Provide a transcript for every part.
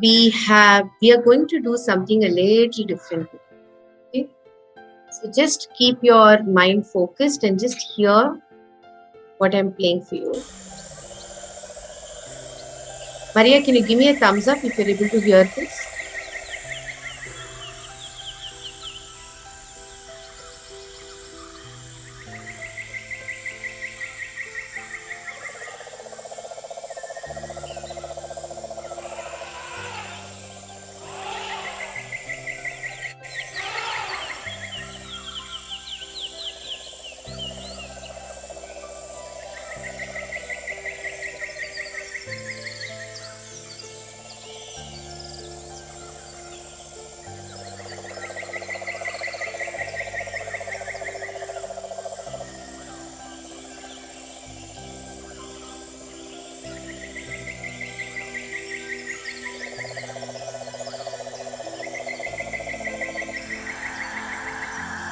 we are going to do something a little different. Okay? So just keep your mind focused and just hear what I'm playing for you. Maria, can you give me a thumbs up if you're able to hear this?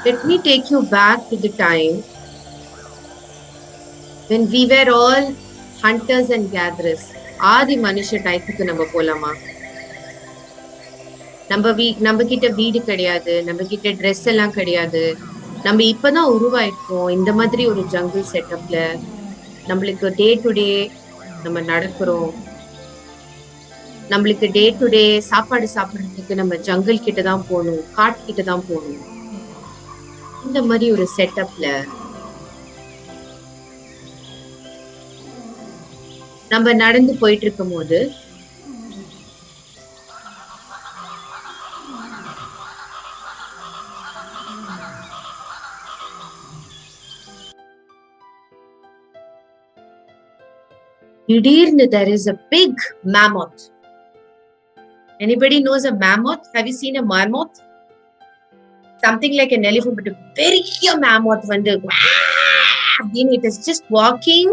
Let me take you back to the time when we were all hunters and gatherers. ஆதி மனுஷ டைத்துக்கு நம்ம போலாமா? நம்ம கிட்ட வீடு கிடையாது, நம்ம கிட்ட ட்ரெஸ் எல்லாம் கிடையாது. நம்ம இப்பதான் உருவாயிருக்கோம் இந்த மாதிரி ஒரு ஜங்கிள் செட்டப்ல. நம்மளுக்கு டே டு டே நம்ம நடக்கிறோம். நம்மளுக்கு டே டு டே சாப்பாடு சாப்பிடுறதுக்கு நம்ம ஜங்கிள் கிட்ட தான் போகணும், காட்டு கிட்ட தான் போகணும். இந்த மாதிரி ஒரு செட்டப்ல நம்ம நடந்து போயிட்டு இருக்கும் போது திடீர்னு there is a big mammoth. Anybody knows a mammoth? Have you seen a mammoth? Something like an elephant, but a பெரிய mammoth வந்து it is just walking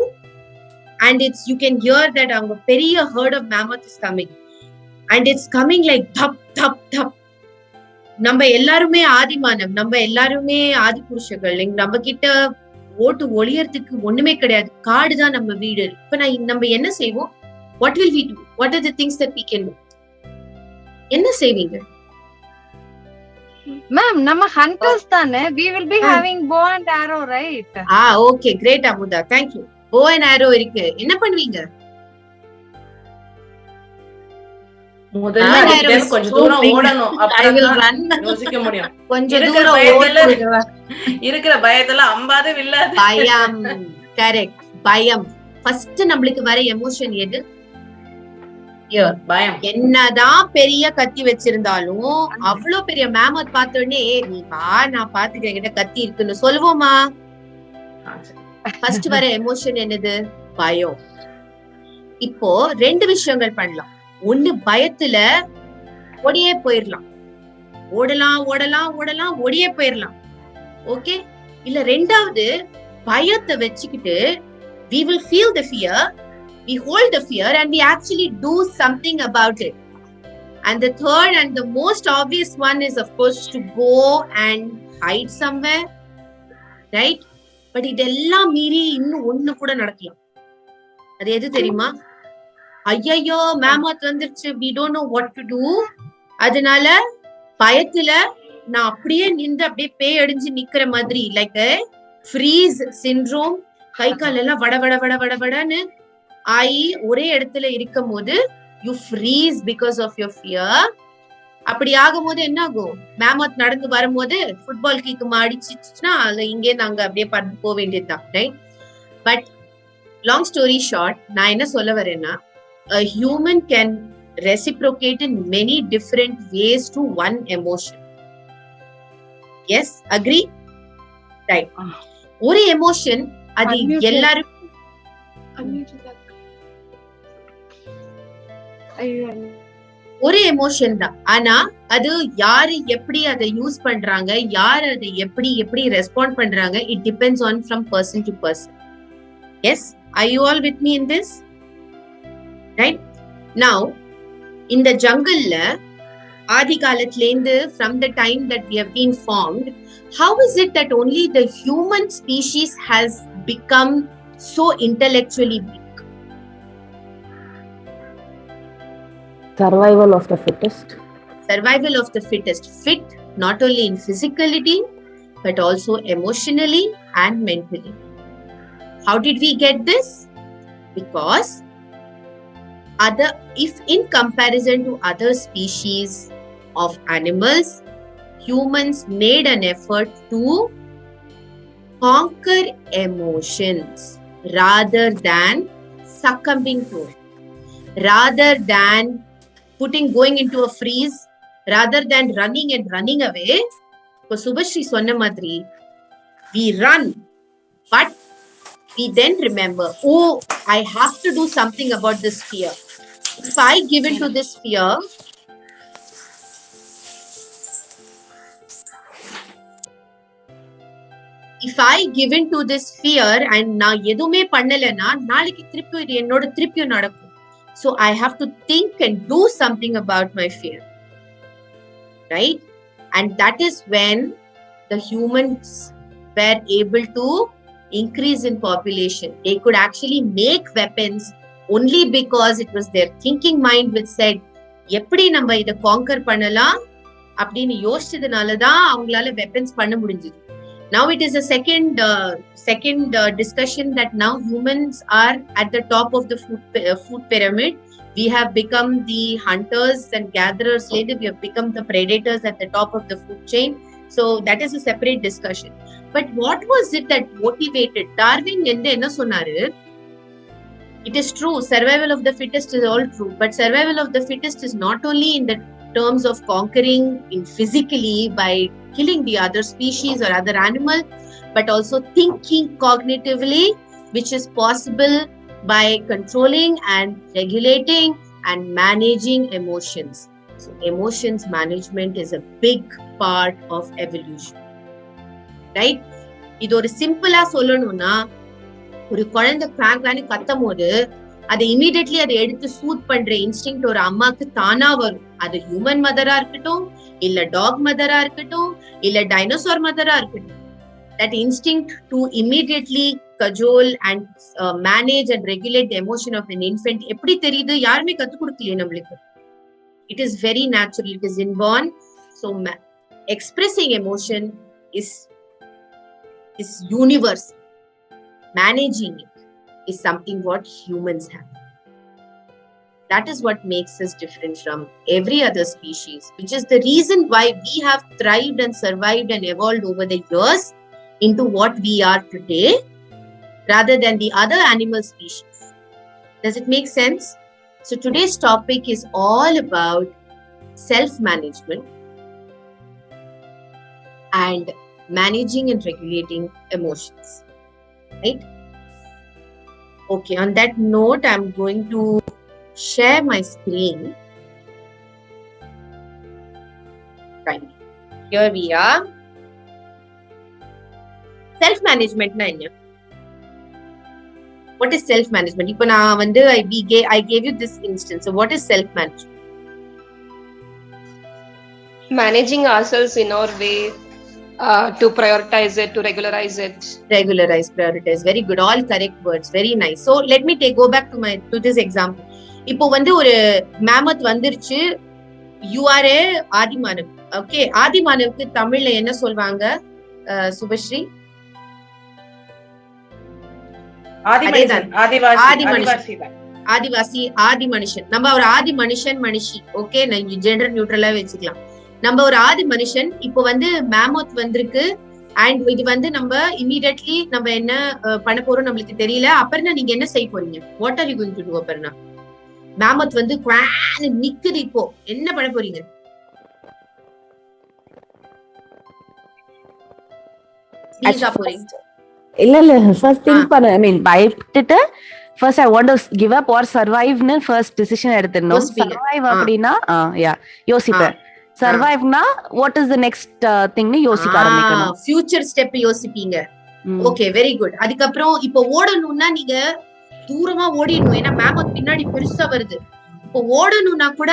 and you can hear that a பெரிய herd of mammoth is coming and it's coming like thap thap thap. நம்ம எல்லாருமே ஆதிமானம், நம்ம எல்லாருமே ஆதி புருஷர்கள். நம்ம கிட்ட ஓட்டு ஒளியறதுக்கு ஒண்ணுமே கிடையாது, காடு தான் நம்ம வீடு. இப்ப நம்ம என்ன செய்வோம்? What will we do? What are the things that we can do? என்ன செய்வீங்க? Ma'am, நம்ம hunters தானே. We will be having bow and arrow, right? Okay, great Amuda, thank you. Bow and arrow இருக்கு. என்ன பண்ணுவீங்க? முதல்ல கொஞ்சம் தூரம் ஓடணும், அப்பதான் யோசிக்க முடியும். கொஞ்சம் தூரம் ஓடுவா. இருக்கிற பயத்துல அம்பாது வில்லாது. பயம். கரெக்ட், பயம். ஃபர்ஸ்ட் நம்மளுக்கு வர எமோஷன் எது? பயம். என்னதான் பெரிய கத்தி வச்சிருந்தாலும் அவ்வளவு பெரிய மேமத் பார்த்தோடனே நீ வா நான் பாத்துக்கிறேன் கிட்ட கத்தி இருக்குன்னு சொல்லுவோமா? ஃபர்ஸ்ட் வர எமோஷன் என்னது? பயம். இப்போ ரெண்டு விஷயங்கள் பண்ணலாம். ஒண்ணு, பயத்துல ஓடியே போயிடலாம், ஓடலாம் ஓடலாம் ஓடலாம் ஓடியே போயிடலாம். ஓகே. இல்ல ரெண்டாவது, பயத்தை வச்சுக்கிட்டு we will feel the fear, we hold the fear and we actually do something about it. And the third and the most obvious one is of course to go and hide somewhere, right? But இதெல்லாம் மீறி இன்னும் ஒண்ணு கூட நடக்கலாம். அது எது தெரியுமா? ஐயோ மேமத் வந்துருச்சு, we don't know what to do. அதனால பயத்துல நான் அப்படியே நின்று அப்படியே பேய் அடிஞ்சு நிக்கிற மாதிரி, லைக் ஃப்ரீஸ் சிண்ட்ரோம். கை கால் எல்லாம் வட வட வட வட வடன்னு ஆயி ஒரே இடத்துல இருக்கும் போது you freeze because of your fear. அப்படி ஆகும் போது என்ன ஆகும்? மேமத் நடந்து வரும்போது ஃபுட்பால் கிக்கு அடிச்சுச்சுன்னா அது இங்கே நாங்க அப்படியே பார்த்து போக வேண்டியதுதான், right? But long story short, நான் என்ன சொல்ல வரேன்னா, a human can reciprocate in many different ways to one emotion. Yes, agree? Right. ஒரு எமோஷன் அது எல்லாரும் ஒரு எமோஷன் தான். ஆனா அது யாரு எப்படி அதை யூஸ் பண்றாங்க, யார் அதை எப்படி எப்படி ரெஸ்பாண்ட் பண்றாங்க, it depends on from person to person. Yes, are you all with me in this? Right? Now, in the jungle, ஆதி காலத்திலேந்து, from the time that we have been formed, how is it that only the human species has become so intellectually weak? Survival of the fittest. Survival of the fittest. Fit not only in physicality but also emotionally and mentally. How did we get this? Because if in comparison to other species of animals, humans made an effort to conquer emotions rather than succumbing to it, rather than going into a freeze, rather than running away. For Subhashri sonna madri, we run, but we then remember, oh, I have to do something about this fear. If I give into this fear, and நான் எதுவுமே பண்ணலனா நாளைக்கு திருப்பி என்னோட திருப்பியும் நடக்கும். So I have to think and do something about my fear, right? And that is when the humans were able to increase in population. They could actually make weapons only because it was their thinking mind which said, எப்படி நம்ம இதை conquer பண்ணலாம் அப்படின்னு யோசிச்சதுனாலதான் அவங்களால weapons பண்ண முடிஞ்சது. Now it is a second discussion that now humans are at the top of the food pyramid. We have become the hunters and gatherers. Later we have become the predators at the top of the food chain. So that is a separate discussion. But what was it that motivated Darwin? Enna sonnaru? It is true, survival of the fittest is all true, but survival of the fittest is not only in the terms of conquering in physically by killing the other species or other animal, but also thinking cognitively, which is possible by controlling and regulating and managing emotions. So emotions management is a big part of evolution, right? இது ஒரு சிம்பிளா சொல்லணும்னா, ஒரு குழந்தை கிராங்கானு கத்தும் போது அதை immediately அதை எடுத்து சூத் பண்ற இன்ஸ்டிங்க்ட் ஒரு அம்மாக்கு தானா வரும். அது ஹியூமன் மதரா இருக்கட்டும், இல்ல டாக் மதரா இருக்கட்டும், இல்ல டைனோசார் மதரா இருக்கட்டும். That instinct to immediately cajole and manage and regulate the emotion of an infant எப்படி தெரியுது? யாருமே கத்து கொடுக்கலையே நம்மளுக்கு. It is very natural. It is inborn. So expressing emotion is universal. Managing it is something what humans have. That is what makes us different from every other species, which is the reason why we have thrived and survived and evolved over the years into what we are today, rather than the other animal species. Does it make sense? So today's topic is all about self-management and managing and regulating emotions. Right? Okay, on that note, I'm going to share my screen. Right. Here we are. Self-management na enna? What is self-management? Ipo na vandu I gave you this instance. So what is self-management? Managing ourselves in our way. To prioritize it, to regularize it. Regularize, prioritize. Very good. All correct words. Very nice. So let me go back to this example. இப்போ வந்து ஒரு மேமத் வந்துருச்சு. You are a ஆதிமானவ். Okay. ஆதிமானவுக்கு தமிழ்ல என்ன சொல்வாங்க சுபஸ்ரீ? ஆதிவாசி, ஆதி மனுஷன். நம்ம ஒரு ஆதி மனுஷன் மனுஷி. ஓகே, நான் ஜெண்டர் நியூட்ரலா வச்சுக்கலாம். நம்ம ஒரு ஆதி மனுஷன். இப்போ வந்து மேமோத் வந்திருக்கு அண்ட் இது வந்து நம்ம இமீடியட்லி நம்ம என்ன பண்ண போறோம் நம்மளுக்கு தெரியல. அப்பர்னா நீங்க என்ன செய்ய போறீங்க? What are you going to do? அப்பர்னா மேமோத் வந்து நிக்குது, இப்போ என்ன பண்ண போறீங்க? இல்ல ஃபர்ஸ்ட் திங்க் பண்ண, ஐ மீன் பயப்பட்டுட்டு first I want to give up or survive னு first decision எடுத்துறணும். survive அப்படினா யோசிப்பேன். survive na what is the next thing னு யோசிக்க ஆரம்பிக்கணும். future step யோசிப்பீங்க. Okay, very good. அதுக்கு அப்புறம் இப்போ ஓடணும்னா நீங்க தூரமா ஓடிடணும். ஏன்னா மேமோத் பின்னாடி பெருசா வருது. இப்போ ஓடணும்னா கூட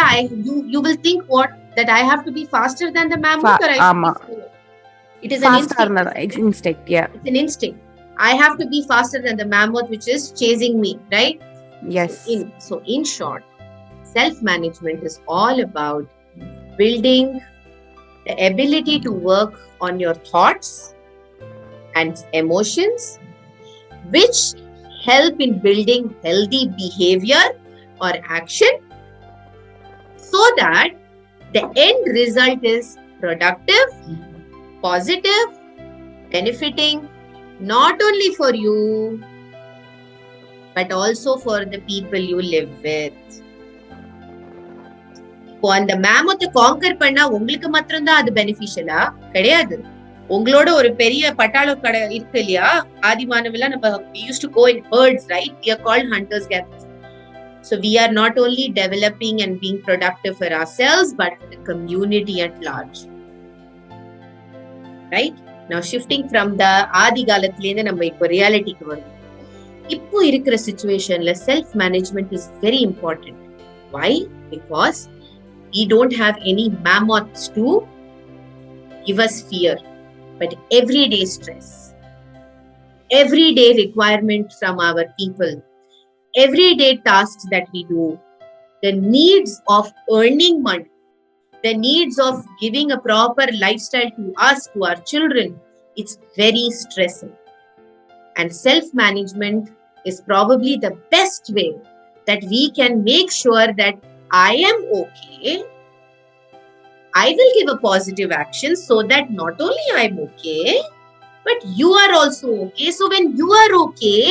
you will think what that I have to be faster than the mammoth or it is an instinct. Yeah, it's an instinct. I have to be faster than the mammoth which is chasing me, right? Yes. So in short, self-management is all about building the ability to work on your thoughts and emotions, which help in building healthy behavior or action, so that the end result is productive, positive, benefiting not only for you but also for the people you live with. இப்போ அந்த மேமத்தை conquer பண்ணா உங்களுக்கு மாத்திரம்தான் அது பெனிஃபிஷியலா? கிடையாது. உங்களோட ஒரு பெரிய பட்டாள கடை இருக்கு இல்லையா? ஆதிமானவெல்லாம் நம்ம we used to go in herds, right? We are called hunters gatherers. So we are not only developing and being productive for ourselves, but for the community at large. Right? Now shifting from the ஆதி காலத்துல இருந்து நம்ம இப்போ ரியாலிட்டிக்கு வரும். இப்போ இருக்கிற சிச்சுவேஷன்ல self management is very important. Why? Because we don't have any mammoths to give us fear, but everyday stress, everyday requirement from our people, everyday tasks that we do, the needs of earning money, the needs of giving a proper lifestyle to us, to our children, it's very stressing. And self-management is probably the best way that we can make sure that I am okay. I will give a positive action so that not only I'm okay, but you are also okay. So when you are okay,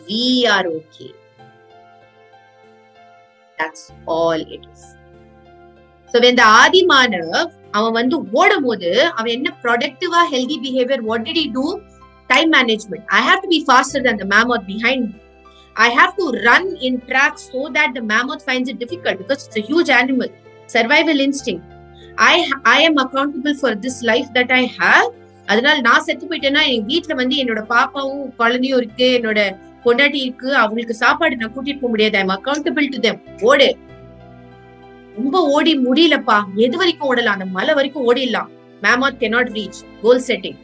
we are okay. That's all it is. So when the Adi Manav, அவன் வந்து ஓடும் போது அவன் என்ன ப்ரொடக்டிவா healthy behaviour, what did he do? Time management. I have to be faster than the mammoth behind me. I have to run in tracks so that the mammoth finds it difficult because it's a huge animal. Survival instinct. I am accountable for this life that I have. அதனால நான் செத்து போயிட்டேன்னா என் வீட்டுல வந்து என்னோட பாப்பாவும் குழந்தையும் இருக்கு, என்னோட பொண்டாட்டி இருக்கு, அவங்களுக்கு சாப்பாடு நான் கூட்டிட்டு போக முடியாது. I am accountable to them. ஓடு. ரொம்ப ஓடி முடியலப்பா. எது வரைக்கும் ஓடலாம்? அந்த மலை வரைக்கும் ஓடிடலாம். mammoth cannot reach. goal setting.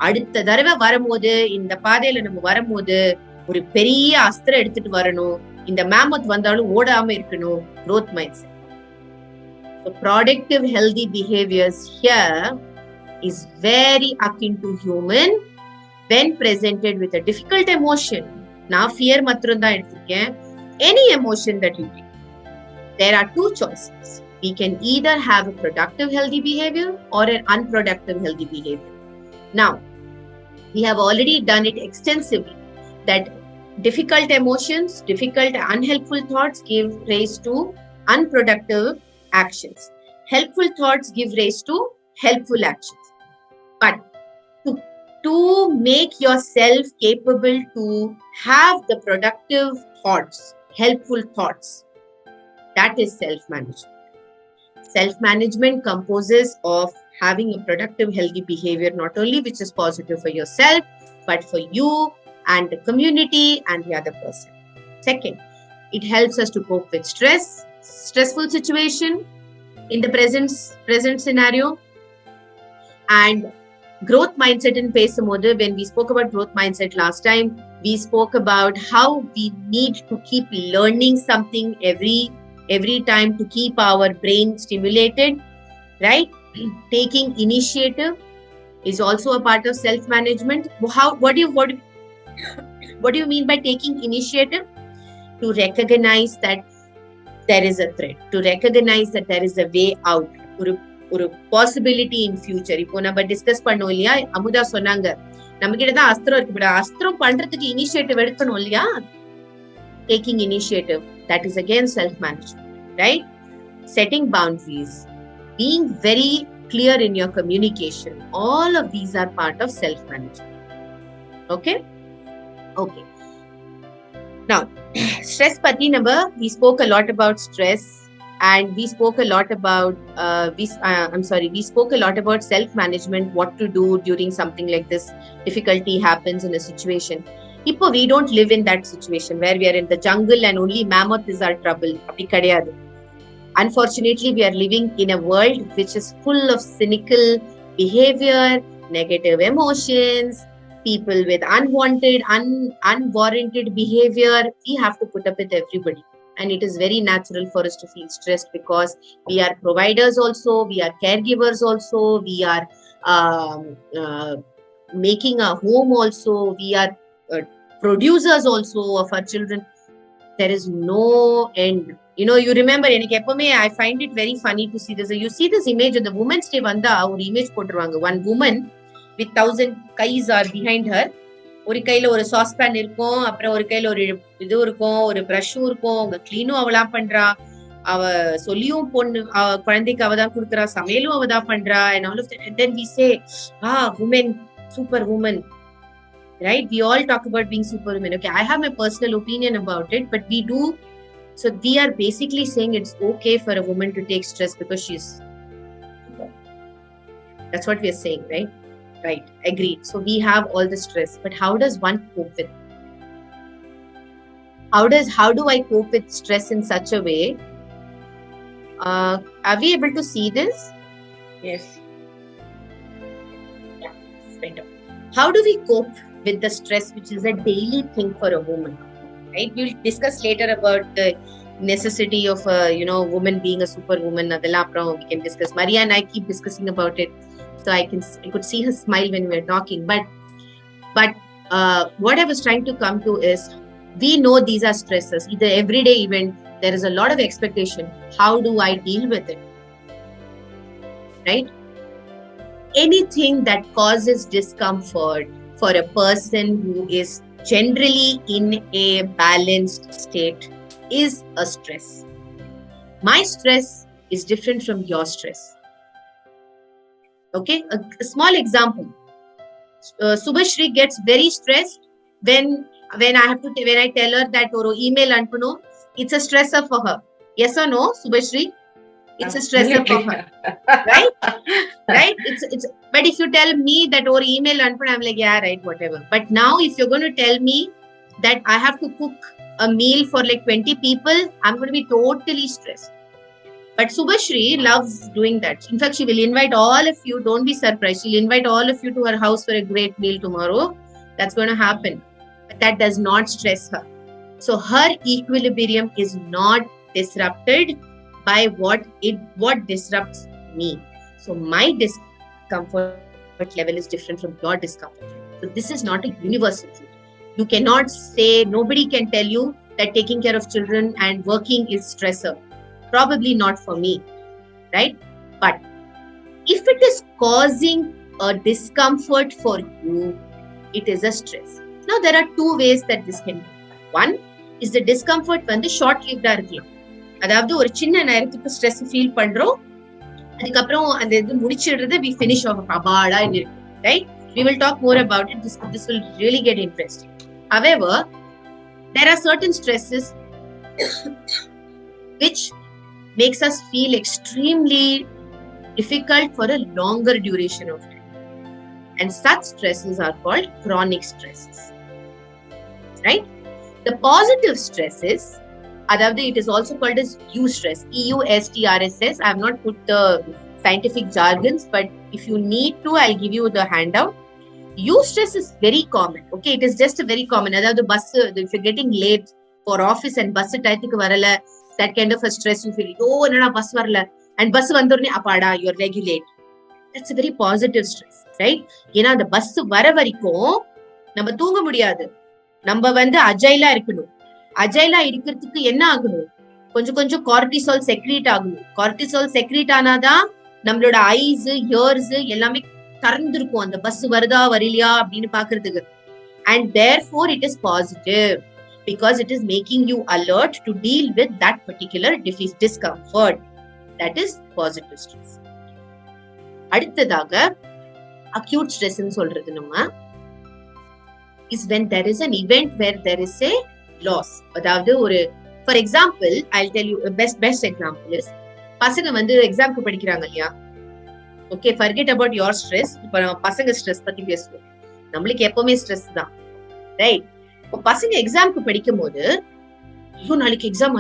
அடுத்த தடவை வரும்போது, இந்த பாதையில நம்ம வரும்போது ஒரு பெரிய அஸ்திரம் எடுத்துட்டு வரணும். இந்த mammoth வந்தாலும் ஓடாம இருக்கணும். growth mindset. So productive healthy behaviors here is very akin to human when presented with a difficult emotion. நான் fear matram தான் எடுத்துக்கேன். Any emotion that you take, there are two choices. We can either have a productive healthy behavior or an unproductive healthy behavior. Now, we have already done it extensively that difficult emotions, difficult unhelpful thoughts give rise to unproductive actions. Helpful thoughts give rise to helpful actions. But to make yourself capable to have the productive thoughts, helpful thoughts, that is self-management. Self-management composes of having a productive, healthy behavior, not only which is positive for yourself, but for you and the community and the other person. Second, it helps us to cope with stressful situation in the present scenario. And growth mindset in Pesamodu, when we spoke about growth mindset last time, we spoke about how we need to keep learning something every time to keep our brain stimulated, right? Taking initiative is also a part of self-management. What do you mean by taking initiative? To recognize that there is a threat, to recognize that there is a way out, ஒரு possibility in future. இப்போ நம்ம discuss பண்ணோம் இல்லையா, அமுதா சொன்னாங்க நம்ம கிட்ட தான் அஸ்திரம் இருக்கு, அஸ்திரம் பண்றதுக்கு இனிஷியேட்டிவ் எடுக்கணும் இல்லையா? Taking initiative, that is again self management, right? Setting boundaries, being very clear in your communication, all of these are part of self management. Okay. Now stress pati number, we spoke a lot about stress, and we spoke a lot about we spoke a lot about self management, what to do during something like this difficulty happens in a situation. Ipo we don't live in that situation where we are in the jungle and only mammoth is our trouble. Apdi kadiyadu. Unfortunately, we are living in a world which is full of cynical behavior, negative emotions, people with unwanted, unwarranted behavior. We have to put up with everybody. and it is very natural for us to feel stressed because we are providers also, we are caregivers also, we are making a home also, we are producers also of our children. There is no end. You remember, I find it very funny to see this. You see this image of the Women's Day vanda or image போட்டுருவாங்க, one woman with 1000 kais are behind her. ஒரு கையில ஒரு saucepan இருக்கும், அப்புறம் ஒரு கையில ஒரு இது இருக்கும், ஒரு பிரஷும் இருக்கும், அவங்க கிளீனும் அவளா பண்றா, அவ சொல்லியும் பொண்ணு குழந்தைக்கு அவதான் கொடுக்குறா, சமையலும் அவதான் பண்றா, and all of that. And then we say, women, super woman, right? We all talk about being superwomen. Okay, I have my personal opinion about it, but we do. So we are basically saying it's okay for a woman to take stress because she's super. That's what we are saying, right? Right, agreed. So we have all the stress, but how does one cope with it? How do I cope with stress in such a way? Are we able to see this? Yes. Yeah, right. How do we cope with the stress, which is a daily thing for a woman? Right? We'll discuss later about the necessity of woman being a superwoman. We can discuss. Maria and I keep discussing about it. So I could see her smile when we were talking. But what I was trying to come to is, we know these are stresses. Either everyday event, there is a lot of expectation. How do I deal with it? Right? Anything that causes discomfort for a person who is generally in a balanced state is a stress. My stress is different from your stress. Okay, a small example. Subhashri gets very stressed when I tell her that or email anpuno. It's a stressor for her. Yes or no, Subhashri? It's a stressor for her, right? Right? It's. But if you tell me that or email anpuno, I'm like, yeah, right, whatever. But now, if you're going to tell me that I have to cook a meal for like 20 people, I'm going to be totally stressed. But Subhashri loves doing that. In fact, she will invite all of you. Don't be surprised. She'll invite all of you to her house for a great meal tomorrow. That's going to happen. But that does not stress her. So her equilibrium is not disrupted by what disrupts me. So my discomfort level is different from your discomfort level. So this is not a universal truth. You cannot say, nobody can tell you that taking care of children and working is stressor. Probably not for me, right? But if it is causing a discomfort for you, it is a stress. Now, there are two ways that this can be. One is the discomfort when the short-lived இருக்கலாம். அதாவது ஒரு சின்ன நேரத்துக்கு stress feel பண்றோம், அதுக்கப்புறம் அந்த இது முடிச்சிடுறது, we finish off அபாடா இருக்கு, right? We will talk more about it. This will really get interesting. However, there are certain stresses which makes us feel extremely difficult for a longer duration of time. And such stresses are called chronic stresses. Right? The positive stresses, it is also called as eustress, EUSTRSS. I have not put the scientific jargons, but if you need to, I'll give you the handout. Eustress is very common. Okay, it is just a very common. If you're getting late for office and bus டைத்துக்கு வரல, that kind of a stress you feel. Oh, nana bus varala, and bus vandorne apada, you're regulate. That's a very positive stress, right? ஏனா அந்த bus வர வரைக்கும் நம்ம தூங்க முடியாது, நம்ம அஜைலா இருக்கணும். அஜைலா இருக்கிறதுக்கு என்ன ஆகணும்? கொஞ்சம் கார்டிசால் செக்ரீட் ஆகணும். கார்டிசால் செக்ரீட் ஆனாதான் நம்மளோட ஐஸ், இயர்ஸ் எல்லாமே திறந்திருக்கும், அந்த பஸ் வருதா வரலையா அப்படின்னு பாக்குறதுக்கு. And therefore it is positive, because it is making you alert to deal with that particular discomfort. That is positive stress. அடுத்ததாக acute stress ன்னு சொல்றது நம்ம is when there is an event where there is a loss. அதாவது ஒரு, for example, I'll tell you a best example is, பசங்க எக்ஸாம்க்கு படிக்கிறாங்க இல்லையா? Okay, forget about your stress. இப்ப நம்ம பசங்க ஸ்ட்ரெஸ் பத்தி பேசுவோம். நம்மளுக்கு எப்பவுமே ஸ்ட்ரெஸ் தான், ரைட்? இப்போ பசங்க எக்ஸாம்க்கு படிக்கும் போது, ஐயோ நாளைக்கு எக்ஸாம்,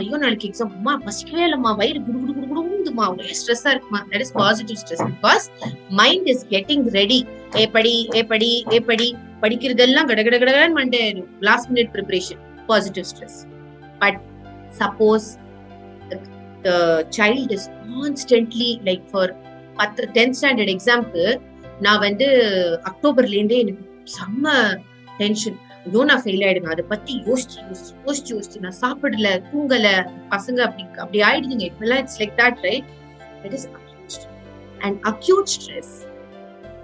அம்மா பசிக்கவே இல்லம்மா, வயிறு குடு குடு குடு குடுங்குதுமா, ஒரே ஸ்ட்ரெஸ்ஸா இருக்குமா. That is positive stress, because mind is getting ready. படிக்கிறதெல்லாம் கடகடகடன்னு last minute preparation, positive stress. But suppose the child is constantly like for 10th standard example, நான் வந்து அக்டோபர்ல இருந்தே எனக்கு செம்ம டென்ஷன், ஐயோ நான் ஃபெயில் ஆயிடுவேன், அதை பத்தி யோசிச்சு நான் சாப்பிடல, தூங்கல, பசங்க அப்படி ஆயிடுதுங்க இப்பெல்லாம். It's like that, right? That is acute stress. And acute stress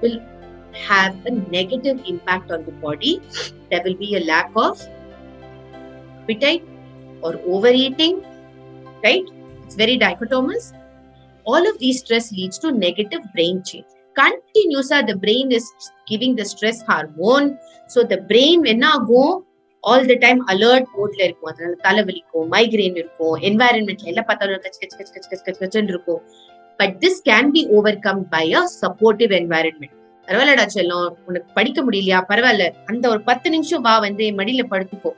will have a negative impact on the body. There will be a lack of appetite or overeating, right? It's very dichotomous. All of these stress leads to negative brain change. Continuously, the brain is giving the stress hormone. So the brain enna agum all the time alert mode la irukum. Adala thalavalikkum, migraine irukum, environment la ella pathalum kach irukum. But this can be overcome by a supportive environment. Paravalada chellam, unak padikka mudiyala, paravala, andha or 10 nimisham va vande madila paduthuko.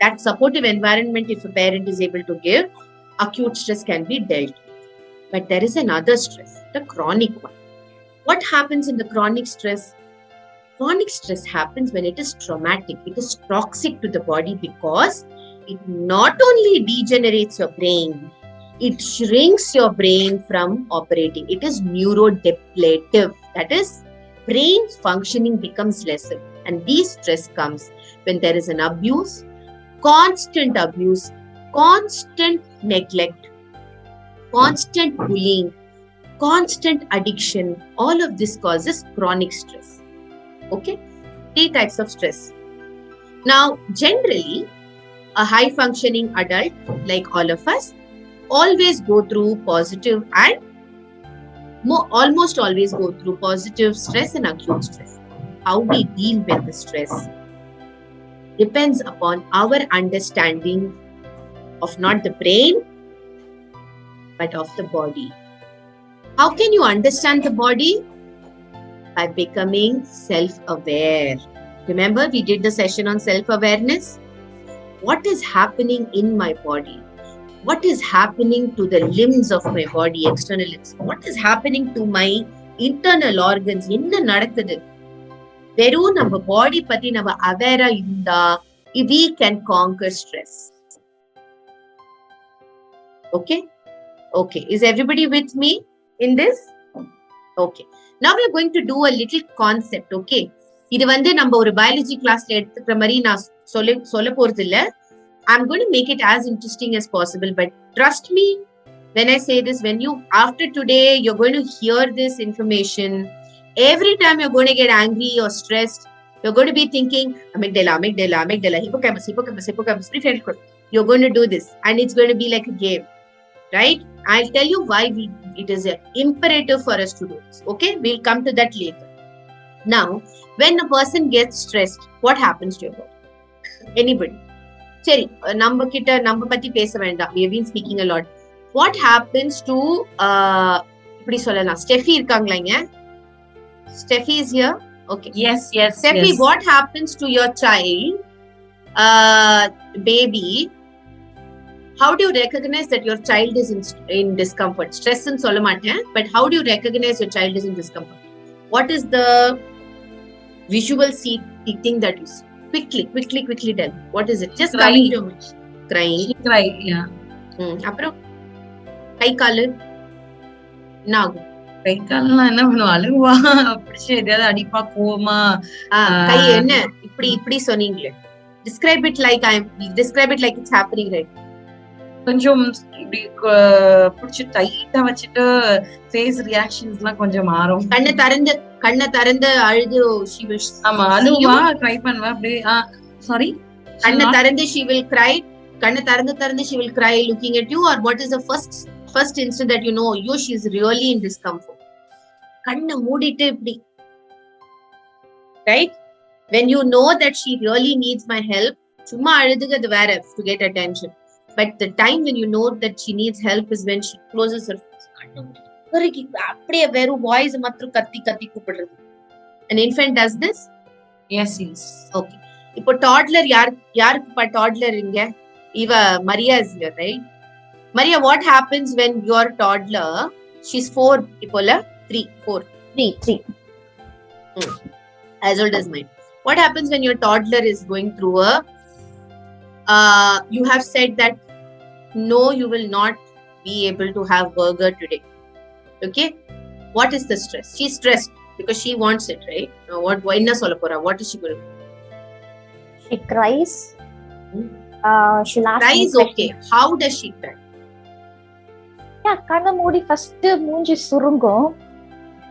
That supportive environment, if a parent is able to give, acute stress can be dealt. But there is another stress, the chronic one. What happens in the chronic stress? Chronic stress happens when it is traumatic. It is toxic to the body because it not only degenerates your brain, it shrinks your brain from operating. It is neurodepletive. That is, brain functioning becomes lesser. And this stress comes when there is an abuse, constant neglect, constant bullying, constant addiction. All of this causes chronic stress. Okay? 3 types of stress. Now, generally, a high functioning adult like all of us always go through positive and almost always go through positive stress and acute stress. How we deal with the stress depends upon our understanding of not the brain but of the body. How can you understand the body? By becoming self-aware. Remember, we did the session on self-awareness. What is happening in my body? What is happening to the limbs of my body, external limbs? What is happening to my internal organs? Enna nadakudhu? Veru நம்ம body பத்தி நம்ம aware இருந்தா, we can conquer stress. Okay? Okay. Is everybody with me in this? Okay. Now we are going to do a little concept. Okay? இது வந்து நம்ம ஒரு biology classல எடுத்துக்கிற மாதிரி நான் சொல்ல போறது இல்ல. I'm going to make it as interesting as possible. But trust me when I say this, when you, after today, you're going to hear this information. Every time you're going to get angry or stressed, you're going to be thinking, amygdala, hippocampus. You're going to do this. And it's going to be like a game. Right? I'll tell you why it is an imperative for us to do this. Okay? We'll come to that later. Now, when a person gets stressed, what happens to your body? Anybody? Seri, நம்ம பத்தி பேச வேண்டாம். We have been speaking a lot. What happens to இப்படி சொல்லலாம், Steffi இருக்காங்களா இங்க? Steffi is here? Okay. Yes. Steffi, what happens to your child, baby? How do you recognize that your child is in discomfort? Stress and சொல்ல மாட்டேன், but how do you recognize your child is in discomfort? What is the visual thing that you see? Quickly tell. What is it? Just crying. Too much. Crying. She cried, yeah. அப்புறம் கை காலு என்ன ஆகும்? கை காலெல்லாம் என்ன பண்ணுவா? அழுவா, பிடிச்சு எதையாவது அடிப்பா, கோவமா. கை என்ன இப்படி சொன்னீங்களே. Describe it like it's happening, right? கொஞ்சம் இப்படி பிடிச்சு டைட்டா வச்சுட்டு ஃபேஸ் ரியாக்ஷன்ஸ் எல்லாம் கொஞ்சம் மாறும். கண்ணை திறந்து அழுது she will. ஆமா, அழுவா, ட்ரை பண்ணுவா அப்படியே. சாரி, கண்ணை திறந்து she will cry. கண்ணை திறந்து she will cry looking at you, or what is the first instant that you know she is really in discomfort? கண்ணை மூடிட்டு இப்படி, right? When you know that she really needs my help, சும்மா அழுதுகிறது வேற, to get attention. But the time when you know that she needs help is when she closes her face. அப்படியே வெறும் voice மாத்திரம் கத்தி கூப்பிடுறது. An infant does this? Yes. Okay. இப்போ toddler யாருக்கு toddler இங்க? இவ Maria is here, right? Maria, what happens when your toddler, she's 4, இப்போல 3. As old as mine. What happens when your toddler is going through you have said that no, you will not be able to have burger today. Okay, what is the stress? She's stressed because she wants it, right? Now what enna solla pora? What is she going to do? She cries. She'll ask Cries, me okay. How does she cry? கண்ணை மூடி first மூஞ்சி சுருங்கும்.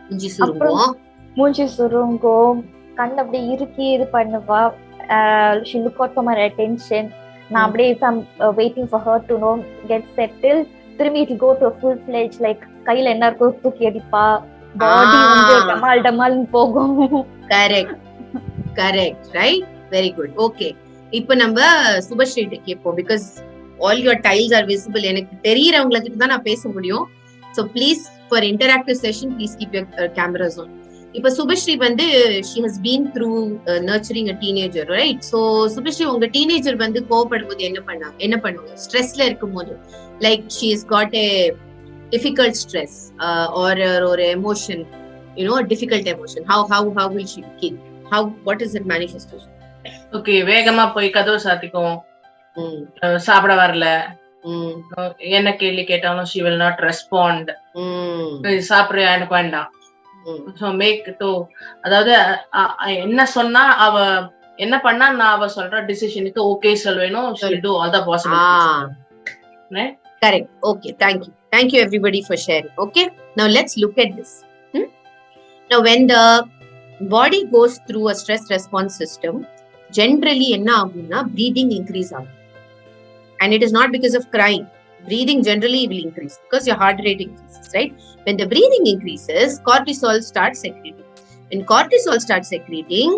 மூஞ்சி சுருங்கும். மூஞ்சி சுருங்கும், கண்ணை அப்படியே இறுக்கி இது பண்ணுவா. She look out for my attention. நான் அப்படியே waiting for her to know get settled. திரும்பி it will go to a full fledged like கையில என்ன இருக்கோ தூக்கி அடிப்பா. பாடி வந்து டமால் டமால்னு போகும். Correct, right? Very good. Okay. இப்போ நம்ம சுபஸ்ரீ கிட்ட கேட்போம் because all your tiles are visible. எனக்கு தெரியறவங்க கிட்ட தான் நான் பேச முடியும். So please for interactive session please keep your cameras on. இப்ப சுபஸ்ரீ வந்து she has been through nurturing a teenager, right? So Subashree உங்க teenager வந்து கோவப்படும்போது என்ன பண்ணுவாங்க ஸ்ட்ரெஸ்ல இருக்கும்போது, like she has got a difficult stress or emotion, you know, a difficult emotion. How will she kill? What is the manifestation? Okay, வேகமா போய் கதவு சாத்திக்கும், சாப்பிட வரல, என்ன கேள்வி கேட்டாலும் she will not respond. சாப்பிடுறியா, எனக்கு வேண்டாம். So make to, அதாவது என்ன சொன்னா அவ என்ன பண்ணா நான் அவ சொல்ற டிசிஷனுக்கு okay சொல்வேணும். She will do all the possibilities. Right? Correct. Okay, thank you everybody for sharing. Okay, now let's look at this. Now when the body goes through a stress response system, generally enna aguna breathing increase agum, and it is not because of crying. Breathing generally will increase because your heart rate increases, right? When the breathing increases, cortisol starts secreting. When cortisol starts secreting,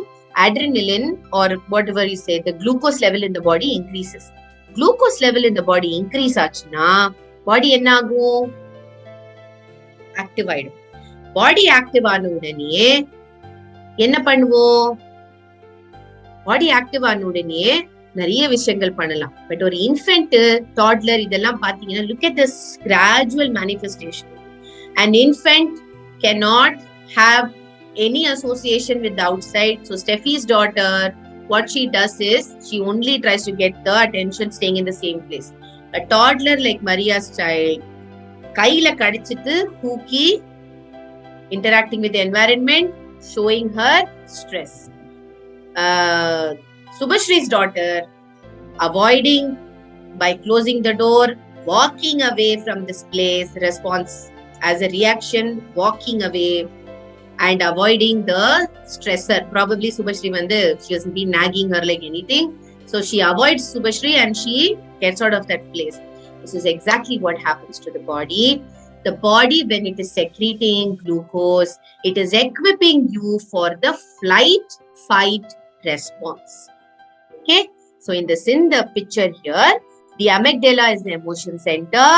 adrenaline or whatever you say, the glucose level in the body increases. Glucose level in the body increase aachna body enna agum, active aidum. Body active aana udane enna பண்ணுவோம், பாடி active ஆன உடனே நிறைய விஷயங்கள் பண்ணலாம். But ஒரு infant, toddler இதெல்லாம் பாத்தீங்கன்னா look at this gradual manifestation. An infant cannot have any association with the outside. So Steffi's daughter, what she does is she only tries to get the attention staying in the same place. A toddler like Maria's child, கையில கடிச்சிட்டு தூக்கி interacting with the environment, showing her stress. Subhashree's daughter avoiding by closing the door, walking away from this place, response as a reaction, walking away and avoiding the stressor. Probably Subhashri she hasn't been nagging her like anything, so she avoids Subhashri and she gets out of that place. This is exactly what happens to the body. The body, when it is secreting glucose, it is equipping you for the flight fight response. Okay, so in the picture here, the amygdala is the emotion center.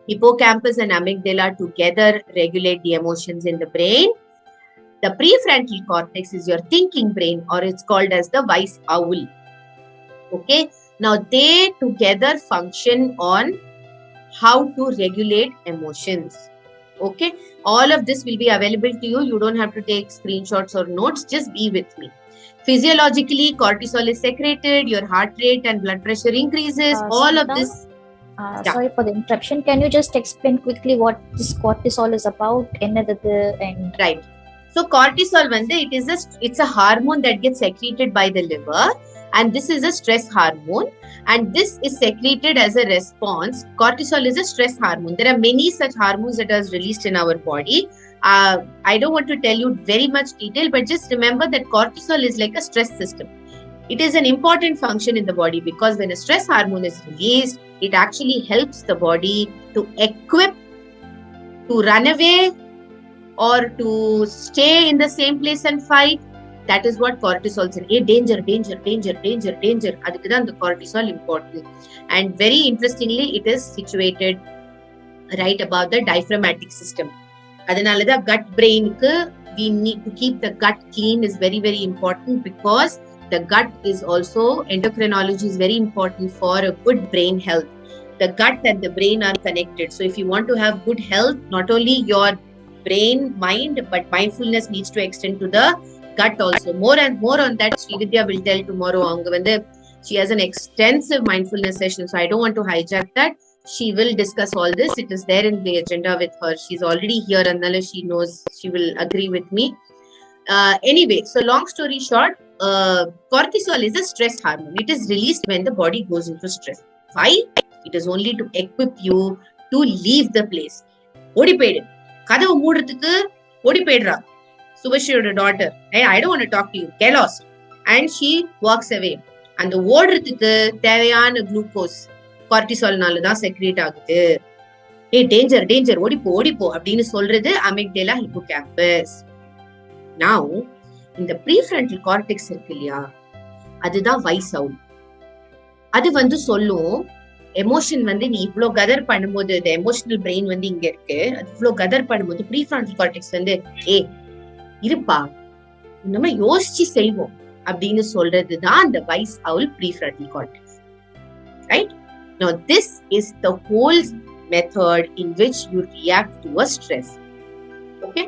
Hippocampus and amygdala together regulate the emotions in the brain. The prefrontal cortex is your thinking brain, or it's called as the wise owl. Okay, now they together function on how to regulate emotions. Okay, all of this will be available to you. You don't have to take screenshots or notes, just be with me. Physiologically, cortisol is secreted, your heart rate and blood pressure increases. All of this. Sorry for the interruption. Can you just explain quickly what this cortisol is about? Right. So cortisol, it's a hormone that gets secreted by the liver, and this is a stress hormone, and this is secreted as a response. Cortisol is a stress hormone. There are many such hormones that are released in our body. I don't want to tell you very much detail, but just remember that cortisol is like a stress system. It is an important function in the body because when a stress hormone is released, it actually helps the body to equip to run away or to stay in the same place and fight. That is what cortisol says. Danger. Adukku dhaan the cortisol important. And very interestingly, it is situated right above the diaphragmatic system. Adanalada gut brain ku we need to keep the gut clean is very, very important because the gut is also, endocrinology is very important for a good brain health. The gut and the brain are connected. So if you want to have good health, not only your brain, mind, but mindfulness needs to extend to the gut also. More and more on that, Srividya will tell tomorrow. She has an extensive mindfulness session, so I don't want to hijack that. she will discuss all this. It is there in the agenda with her. She's already here, Annala. She knows, she will agree with me. Anyway, so long story short, cortisol is a stress hormone. It is released when the body goes into stress. Why? It is only to equip you to leave the place. ஓடி போயிடு, கதவை மூடுறதுக்கு ஓடி போயிடுறா சுபஸ்ரீயோட daughter. I don't want to talk to you, get lost. And she walks away. அந்த ஓடுறதுக்கு தேவையான glucose கார்டிசால்னாலதான் secrete ஆகுது. Danger danger, ஓடிப்போ அப்படின்னு சொல்றது அமிக்டேலா ஹிப்போகாம்பஸ். Now, இந்த ப்ரீஃப்ரண்டல் கார்டெக்ஸ் இருக்கு இல்லையா, அதுதான் வைஸ் அவுல். அது சொல்லும் எமோஷன் நீ இவ்வளவு கதர் பண்ணும்போது, இந்த எமோஷனல் பிரெயின் இங்க இருக்கு, அது இவ்வளவு கதர் பண்ணும்போது ப்ரீஃப்ரண்டல் கார்டெக்ஸ் இருப்பா, நம்ம யோசிச்சு செய்வோம் அப்படின்னு சொல்றதுதான் அந்த wise owl prefrontal cortex. Right? Now this is the whole method in which you react to a stress. Okay?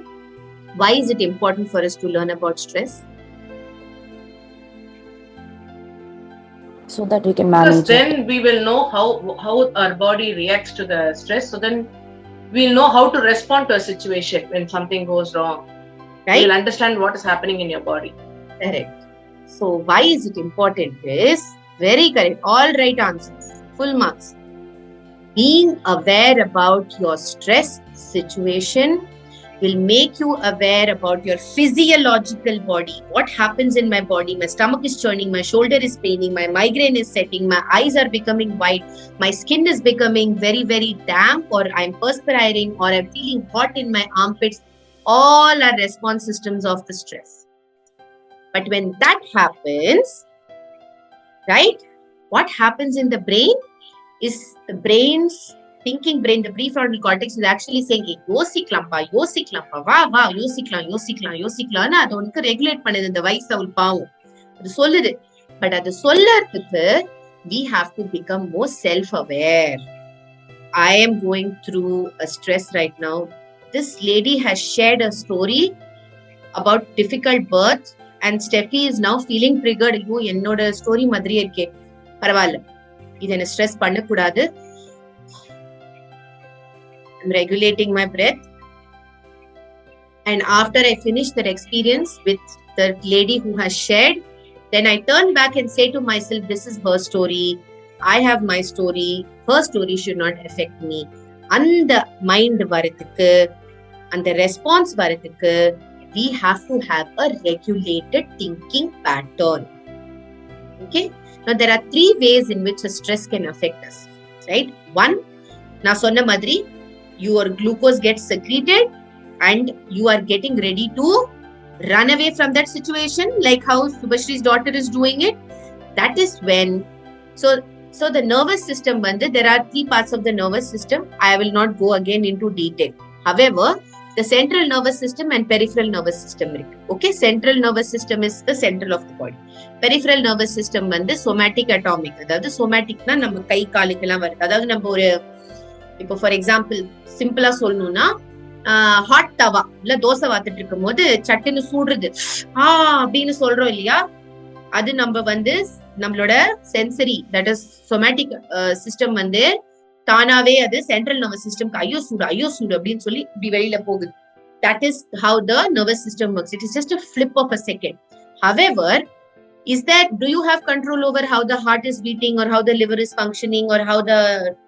Why is it important for us to learn about stress? So that we can manage. Because then we will know how our body reacts to the stress. So then we'll know how to respond to a situation when something goes wrong. Right? You'll understand what is happening in your body. Correct. So why is it important is very correct. All right answers. Full marks. Being aware about your stress situation will make you aware about your physiological body. What happens in my body? My stomach is churning, my shoulder is paining, my migraine is setting, my eyes are becoming white, my skin is becoming very, very damp, or I'm perspiring, or I'm feeling hot in my armpits. All are response systems of the stress. But when that happens, right, what happens in the brain is the brain's thinking brain, the prefrontal cortex is actually saying, யோசிக்கலாம்ப்பா, வா, யோசிக்கலாம். அது உனக்கு regulate பண்ணுது, இந்த வயசு அவள் பாவம் அது சொல்லுது. பட் அது சொல்லறதுக்கு we have to become more self-aware. I am going through a stress right now. This lady has shared a story about difficult birth and Steffi is now feeling triggered. ஐயோ, என்னோட ஸ்டோரி மாதிரியே இருக்கே, பரவாயில்ல, இது என்ன stress பண்ணக்கூடாது. I'm regulating my breath. And after I finish that experience with the lady who has shared, then I turn back and say to myself, this is her story. I have my story. Her story should not affect me. And the mind varathukku, and the response varathukku, we have to have a regulated thinking pattern. Okay? Now there are 3 ways in which a stress can affect us. Right? 1, na sonna madri, your glucose gets secreted and you are getting ready to run away from that situation, like how Subhashri's daughter is doing it. That is when, so the nervous system, there are 3 parts of the nervous system. I will not go again into detail. However, the central nervous system and peripheral nervous system. Okay, central nervous system is the central of the body. Peripheral nervous system somatic atomic. அதாவது somatic-னா நம்ம கை காலுக்கெல்லாம் வருது. அதாவது நம்ம ஒரு, இப்போ for example சிம்பிளா சொல்லணும்னா, hot தவா இல்ல தோசை வாத்துட்டு இருக்கும் போது சட்டுன்னு சூடுறது அப்படின்னு சொல்றோம் இல்லையா, அது நம்ம நம்மளோட sensory, that is somatic system தானாவே அது சென்ட்ரல் நர்வஸ் சிஸ்டம்க்கு ஐயோ சூடு அப்படின்னு சொல்லி இப்படி வெளியில போகுது. That is how the nervous system works. It is just a flip of a second. However, do you have control over how the heart is beating or how the liver is functioning or how the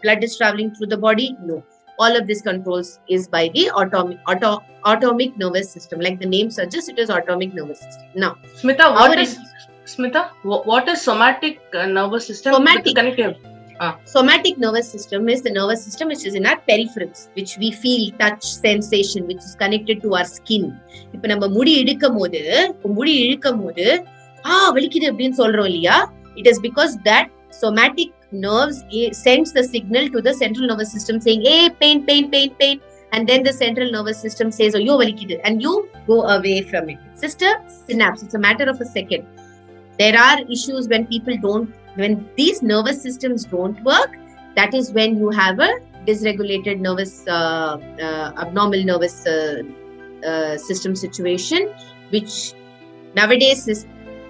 blood is traveling through the body? No. All of this controls is by the autonomic nervous system. Like the name suggests, it is autonomic nervous system. Now, Smita, what is somatic nervous system? Somatic. Somatic nervous system is the nervous system which is in our peripherals, which we feel, touch, sensation, which is connected to our skin. இப்ப நம்ம முடி இழுக்கும் போது வலிக்குது அப்படின்னு சொல்றோம் இல்லையா, it is because that somatic nerves sends the signal to the central nervous system saying, hey, pain, and then the central nervous system says, oh, yo valikidhu, and you go away from it. It's just a synapse. It's a matter of a second. There are issues when these nervous systems don't work. That is when you have a dysregulated nervous, abnormal nervous system situation, which nowadays is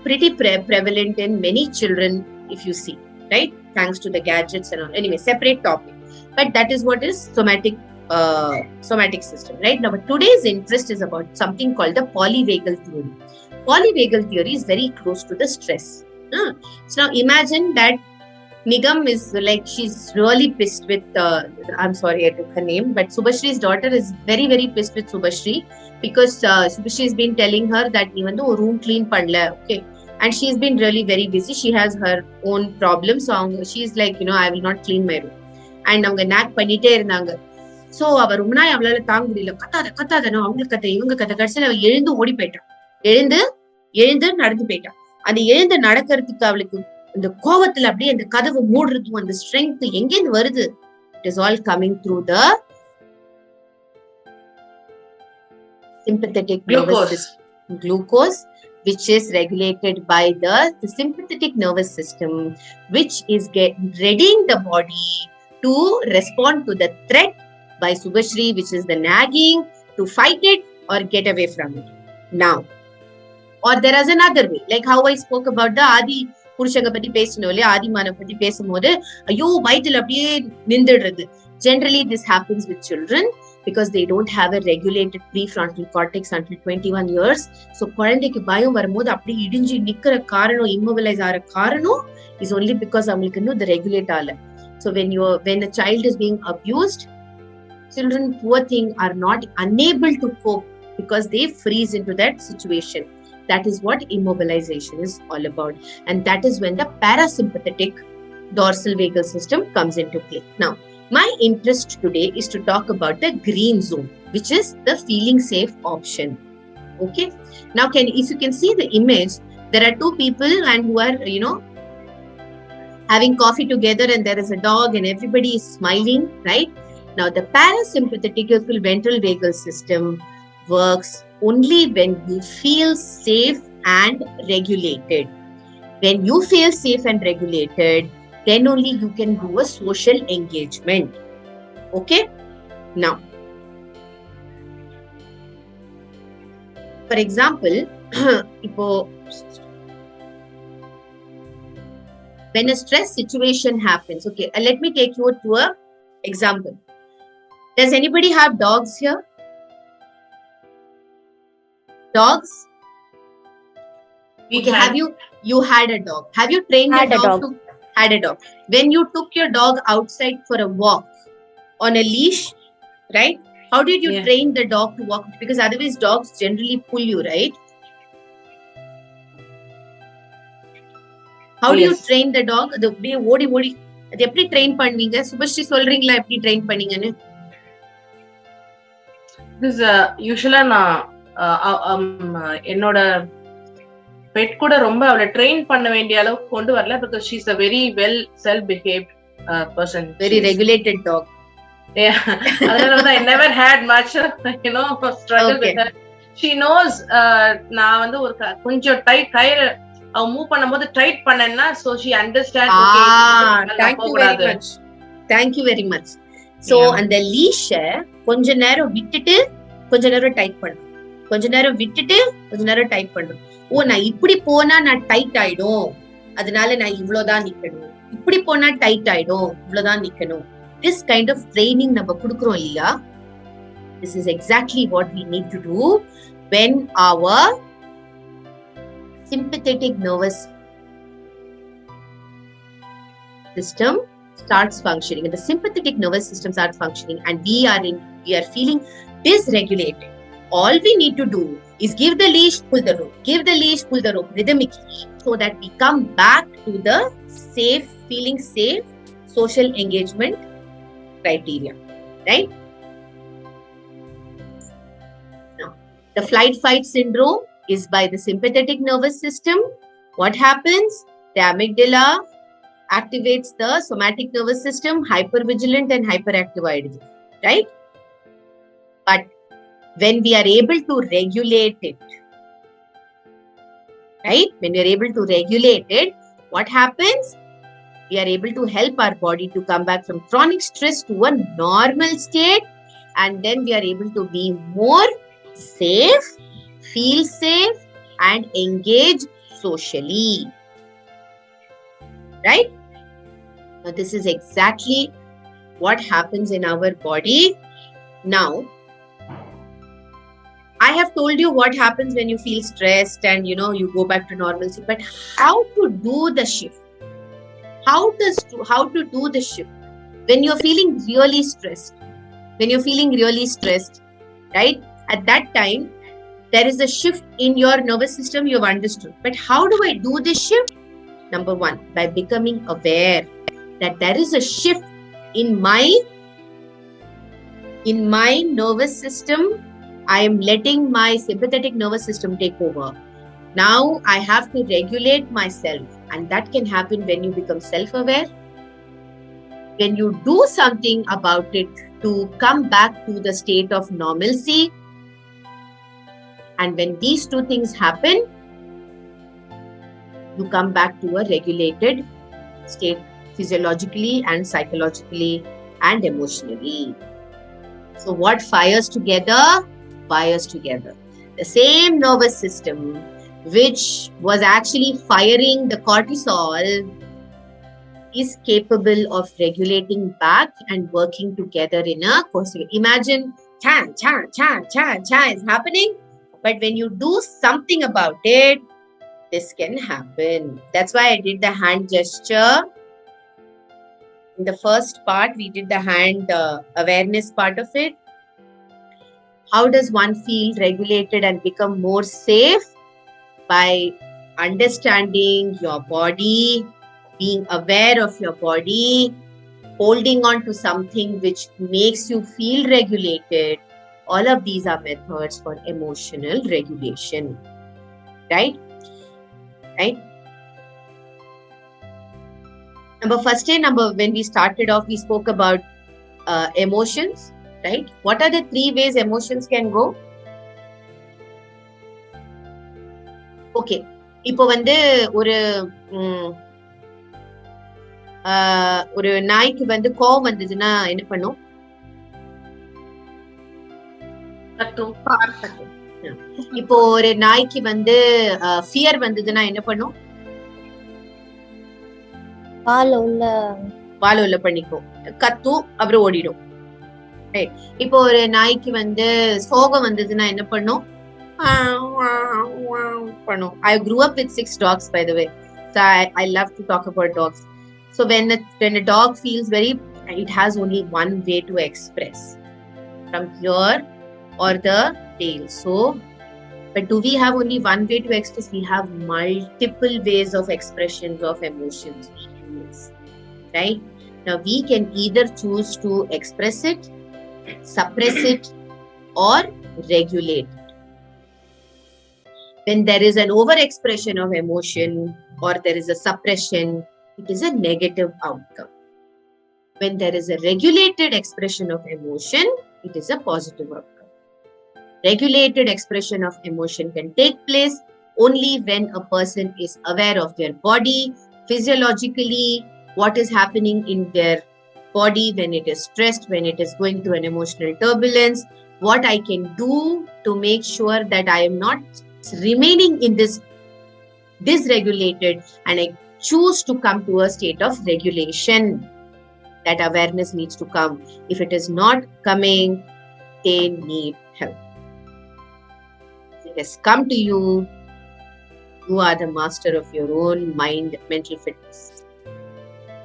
pretty prevalent in many children, if you see, right? Thanks to the gadgets and all. Anyway, separate topic. But that is what is somatic system, right? Now, but today's interest is about something called the polyvagal theory. Polyvagal theory is very close to the stress. So now imagine that Nigam is like, she's really pissed with, I'm sorry, I took her name, but Subhashri's daughter is very, very pissed with Subhashri because Subhashri has been telling her that even though room clean padla, okay, and she's been really very busy. She has her own problems. So she's like, I will not clean my room. And அவங்க knock பண்ணிட்டே இருந்தாங்க. So அவ ரொம்ப நாள் அவளால தாங்க முடியல. கத்தாதனோ அவங்க கதை இவங்க கதை. கடைசியில் அவ எழுந்து ஓடி போயிட்டான். எழுந்து நடந்து போயிட்டான். அந்த எழுந்து நடக்கிறதுக்கு அவளுக்கு இந்த கோவத்துல அப்படியே அந்த கதவு மூடுறதும் அந்த ஸ்ட்ரென்த் எங்கேருந்து வருது? It is all coming through the sympathetic nervous system. Glucose, which is regulated by the sympathetic nervous system, which is readying the body to respond to the threat by Subhashri, which is the nagging, to fight it or get away from it. Now, or there is another way, like how I spoke about the Adi Purushanga patti pesino இல்லையா, ஆதிமானம் பத்தி பேசும்போது ஐயோ வயித்துல அப்படியே நின்றுடுறது. Generally, this happens with children because they don't have a regulated prefrontal cortex until 21 years. So, குழந்தைக்கு பயம் வரும்போது அப்படியே இடிஞ்சு நிக்கிற காரணம், immobilize ஆகிற காரணம் is only because அவங்களுக்கு இன்னும் the regulate ஆகல. So, when a child is being abused, children, poor thing, are not unable to cope because they freeze into that situation. That is what immobilization is all about. And that is when the parasympathetic dorsal vagal system comes into play. Now, my interest today is to talk about the green zone, which is the feeling safe option. Okay. Now, if you can see the image, there are two people and who are, having coffee together, and there is a dog and everybody is smiling, right? Now, the parasympathetic ventral vagal system works only when you feel safe and regulated. When you feel safe and regulated, then only you can do a social engagement. Okay? Now, for example, when a stress situation happens, okay, let me take you to an example. Does anybody have dogs here? Dogs? Okay, you had a dog. Have you trained a dog? Had a dog. When you took your dog outside for a walk on a leash, right? How did you train the dog to walk? Because otherwise dogs generally pull you, right? How do you train the dog? அது அப்படியே ஓடி அது எப்படி train பண்ணுவீங்க? சுபஸ்ரீ சொல்றீங்களா எப்படி train பண்ணீங்கன்னு? யூசுவலா நான் என்னோட பெட் கூட ரொம்ப அவளை ட்ரெயின் பண்ண வேண்டிய அளவுக்கு கொண்டு வரல. Because she is a very well self behaved person, very regulated dog. அதனால I never had much struggle with her. She knows நான் வந்து ஒரு கொஞ்சம் டைட் கயிறு அவ மூவ் பண்ணும்போது டைட் பண்ணேன்னா so she understands. Thank you very much. So அந்த லீஷ கொஞ்ச நேரம் விட்டுட்டு கொஞ்ச நேரம் டைட் பண்ணும், கொஞ்ச நேரம் விட்டுட்டு கொஞ்ச நேரம் டைட் பண்ணும். ஓ, நான் இப்படி போனா நான் டைட் ஆயிடும், அதனால நான் இவ்வளவுதான் நிக்கணும், இப்படி போனா டைட் ஆயிடும், இவ்வளவுதான் நிக்கணும். This kind of training நம்ம கொடுக்கிறோம் இல்லையா? This is exactly what we need to do when our sympathetic nervous system starts functioning, and the sympathetic nervous system starts functioning, and we are feeling dysregulated. All we need to do is give the leash, pull the rope, give the leash, pull the rope rhythmically, so that we come back to the feeling safe social engagement criteria, right? Now, the flight-fight syndrome is by the sympathetic nervous system. What happens? The amygdala activates the somatic nervous system, hypervigilant and hyperactive, right? But when we are able to regulate it, right? When we are able to regulate it, what happens? We are able to help our body to come back from chronic stress to a normal state, and then we are able to be more safe, feel safe, and engage socially. Right? Now, this is exactly what happens in our body. Now, I have told you what happens when you feel stressed and you go back to normalcy, but how to do the shift? How to do the shift when you're feeling really stressed? When you're feeling really stressed, right? At that time, there is a shift in your nervous system, you've understood. But how do I do this shift? Number one, by becoming aware that there is a shift in my nervous system. I am letting my sympathetic nervous system take over. Now I have to regulate myself, and that can happen when you become self-aware. When you do something about it to come back to the state of normalcy. And when these two things happen, you come back to a regulated state physiologically and psychologically and emotionally. So what fires together? Fires together. The same nervous system which was actually firing the cortisol is capable of regulating back and working together in a cohesive. Imagine cha is happening, but when you do something about it, this can happen. That's why I did the hand gesture. In the first part, we did the hand awareness part of it. How does one feel regulated and become more safe? By understanding your body, being aware of your body, holding on to something which makes you feel regulated. All of these are methods for emotional regulation. Right? When we started off, we spoke about emotions. Right? What are the 3 ways emotions can go? Okay. இப்போ வந்து ஒரு நாய்க்கு வந்து கோவம் வந்ததுன்னா என்ன பண்ணும்? இப்போ ஒரு நாய்க்கு வந்து ஃபியர் வந்ததுன்னா என்ன பண்ணும்? வால உள்ள பண்ணிக்கும், கத்தும், அப்புறம் ஓடிடும். இப்போ ஒரு நாய்க்கு வந்து சோகம் வந்ததுன்னா என்ன பண்ணும்? I grew up with 6 dogs, by the way, so I love to talk about dogs. So when a dog feels it has only one way to express, from here or the tail. So, but do we have only one way to express? We have multiple ways of expressions of emotions, right? Now we can either choose to express it, suppress it, or regulate. When there is an over-expression of emotion or there is a suppression, it is a negative outcome. When there is a regulated expression of emotion, it is a positive outcome. Regulated expression of emotion can take place only when a person is aware of their body, physiologically, what is happening in their body when it is stressed, when it is going through an emotional turbulence, what I can do to make sure that I am not remaining in this dysregulated, and I choose to come to a state of regulation. That awareness needs to come. If it is not coming, they need help. If it has come to you, you are the master of your own mind, mental fitness.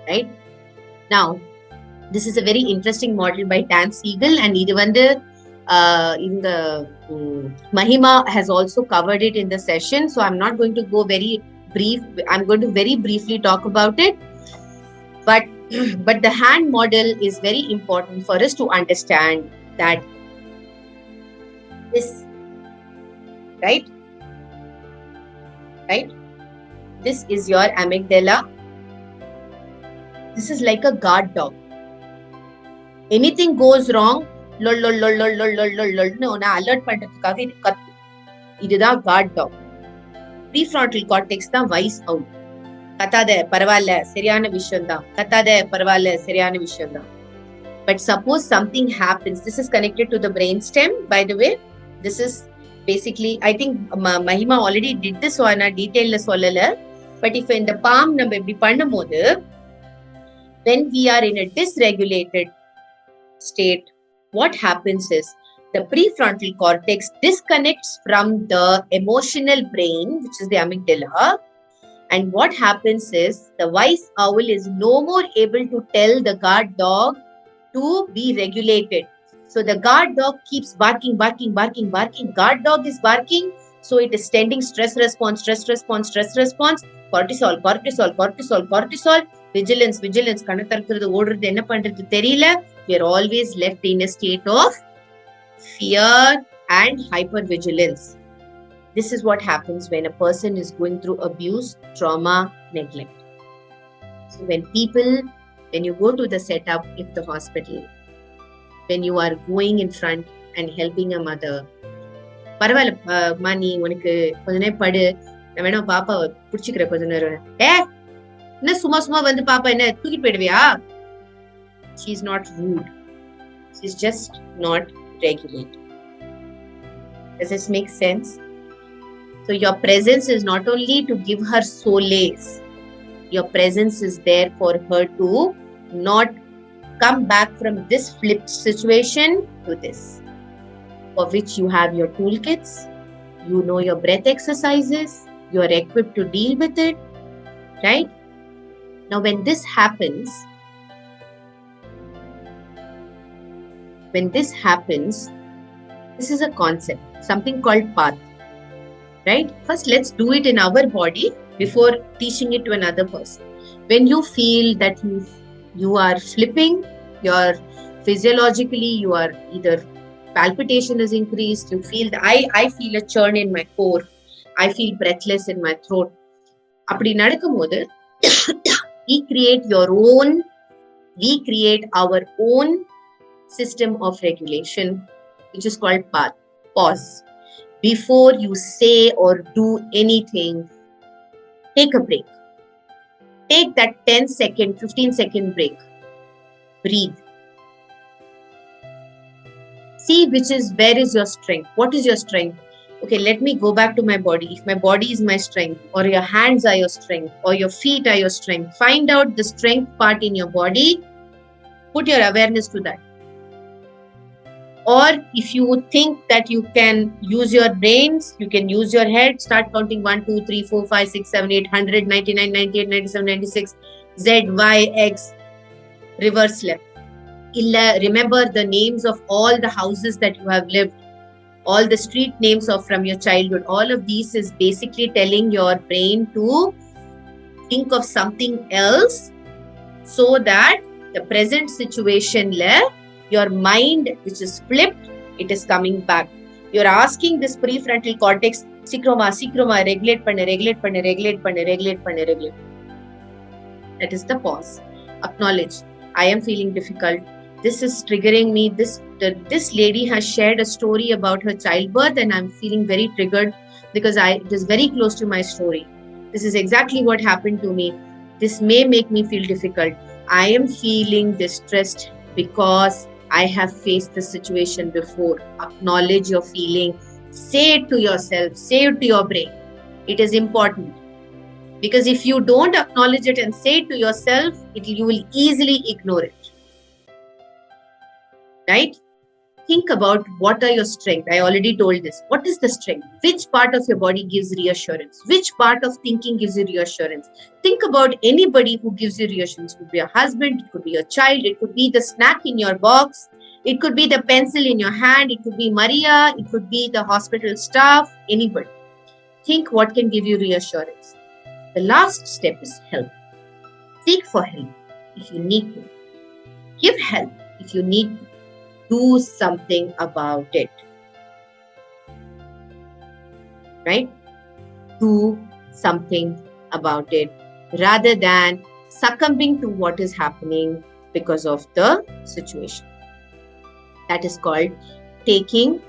Right? Now, this is a very interesting model by Dan Siegel, and idu vandu in the Mahima has also covered it in the session, so I'm not going to go very brief. I'm going to very briefly talk about it, but the hand model is very important for us to understand that this, right, this is your amygdala. This is like a guard dog. Anything goes wrong, alert பண்றதுக்காக இது கத்து. இதுதான் guard dog. Prefrontal cortex தான் wise owl. கத்தாத, பரவாயில்ல, சரியான விஷயம் தான். கத்தாத, பரவாயில்ல, சரியான விஷயம் தான். But suppose something happens, this is connected to the brainstem, by the way. This is basically, I think Mahima already did this, so நான் டீடைல்ல சொல்லல. But if in the palm நம்ம இப்படி பண்ணும்போது, when we are in a dysregulated state, what happens is the prefrontal cortex disconnects from the emotional brain, which is the amygdala. And what happens is the wise owl is no more able to tell the guard dog to be regulated. So the guard dog keeps barking. Guard dog is barking. So it is sending stress response. Cortisol. Vigilance. We are always left in a state of fear and hypervigilance. This is what happens when a person is going through abuse, trauma, neglect. So when you go to the setup of the hospital, when you are going in front and helping a mother, பரவாயில்ல நீ உனக்கு கொஞ்ச நேரம் படு, நான் வேணா பாப்பாவை புடிச்சுக்கிற கொஞ்ச நேரம். என்ன சும்மா வந்து பாப்பா என்ன தூக்கிட்டு போயிடுவியா? She is not rude. She is just not regulated. Does this make sense? So your presence is not only to give her solace. Your presence is there for her to not come back from this flipped situation to this, for which you have your toolkits, you know your breath exercises, you are equipped to deal with it, right? Now when this happens, this is a concept, something called path, right? First, let's do it in our body before teaching it to another person. When you feel that you are flipping, you're physiologically, you are either palpitation is increased, you feel that I feel a churn in my core, I feel breathless in my throat. அப்படி நடக்கும்போது we create our own system of regulation, which is called pause. Before you say or do anything, take a break. Take that 10-second, 15-second break. Breathe. See where is your strength. What is your strength? Okay, let me go back to my body. If my body is my strength, or your hands are your strength, or your feet are your strength, find out the strength part in your body. Put your awareness to that. Or if you think that you can use your brains, you can use your head, start counting 1, 2, 3, 4, 5, 6, 7, 8, 100, 99, 98, 97, 96, Z, Y, X, reverse left. Remember the names of all the houses that you have lived, all the street names from your childhood. All of these is basically telling your brain to think of something else, so that the present situation your mind, which is flipped, it is coming back. You're asking this prefrontal cortex, சீக்கிரமா regulate பண்ணு. That is the pause. Acknowledge. I am feeling difficult. This is triggering me. This lady has shared a story about her childbirth, and I'm feeling very triggered because it is very close to my story. This is exactly what happened to me. This may make me feel difficult. I am feeling distressed because I have faced this situation before. Acknowledge your feeling. Say it to yourself. Say it to your brain. It is important. Because if you don't acknowledge it and say it to yourself, you will easily ignore it. Right? Think about what are your strengths. I already told this. What is the strength? Which part of your body gives reassurance? Which part of thinking gives you reassurance? Think about anybody who gives you reassurance. It could be a husband, it could be your child, it could be the snack in your box, it could be the pencil in your hand, it could be Maria, it could be the hospital staff, anybody. Think what can give you reassurance. The last step is help. Seek for help if you need to. Give help if you need to. Do something about it. Right? Do something about it rather than succumbing to what is happening because of the situation. That is called taking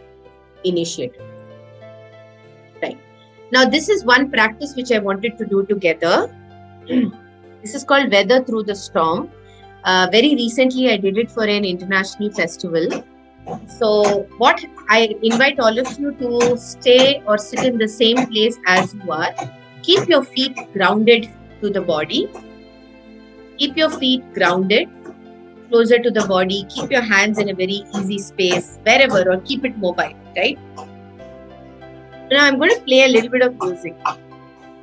initiative. Right. Now, this is one practice which I wanted to do together. This is called Weather Through the Storm. Very recently, I did it for an international festival. So what I invite all of you to stay or sit in the same place as you are. Keep your feet grounded to the body. Keep your feet grounded. closer to the body. Keep your hands in a very easy space, wherever, or keep it mobile, right? Now I'm going to play a little bit of music.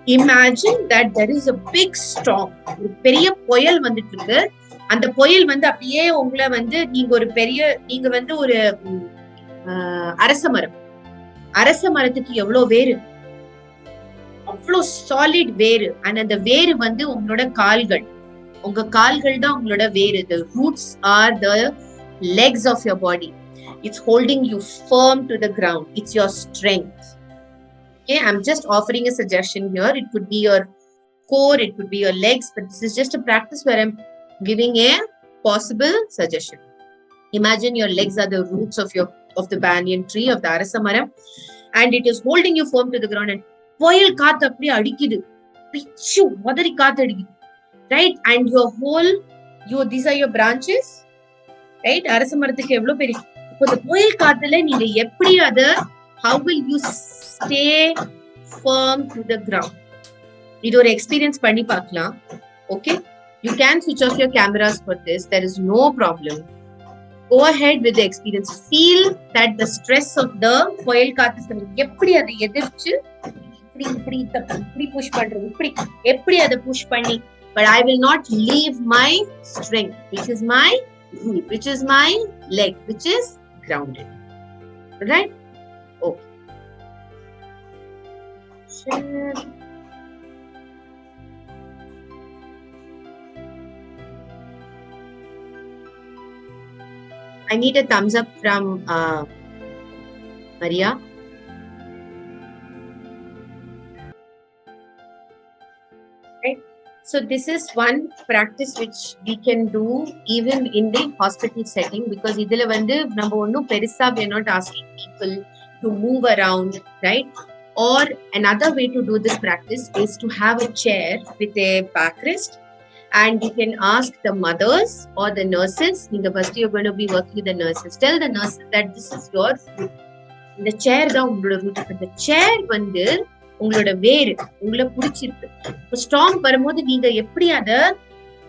Imagine that there is a big storm. ஒரு பெரிய புயல் வந்துட்டு இருக்கு. அந்த புயல் வந்து அப்படியே உங்களை வந்து நீங்க வந்து ஒரு அரச மரத்துக்கு எவ்வளவு வேறு, அவ்வளவு சாலிட் வேறு. அந்த வேறு வந்து உங்களோட கால்கள், உங்க கால்கள் தான் உங்களோட வேறு. The roots are the legs of your body. It's holding you firm to the ground. It's your strength. Okay, I'm just offering a suggestion here. It could be your core, it could be your legs, but this is just a practice where I'm giving a possible suggestion. Imagine your legs are the roots of the banyan tree, of the arasamaram, and it is holding you firm to the ground. And poyal kaathu appadi adikkudu, pichu madari kaathu adikkudu, right? And these are your branches, right? Arasamarathuku evlo peri ipo the poyal kaathula neenga eppadi how will you stay firm to the ground? Idu or experience panni paakalam. Okay, you can switch off your cameras for this. There is no problem. Go ahead with the experience. Feel that the stress of the foil kaathu eppadi adu edirchu ipdi push pandrathu eppadi adu push panni, but I will not leave my strength, which is my root, which is my leg, which is grounded. Right? Okay. Share. I need a thumbs up from Maria. Right. So this is one practice which we can do even in the hospital setting, because idhila vandu நம்ம ஒண்ணும் பெருசா we are not asking people to move around, right? Or another way to do this practice is to have a chair with a backrest, and you can ask the mothers or the nurses. First you're going to be working with the nurses. Tell the nurses that this is your root. The chair da ungala root. The chair vandu ungala veru ungala pudichirukku. So storm varumbodhu neenga eppadi adha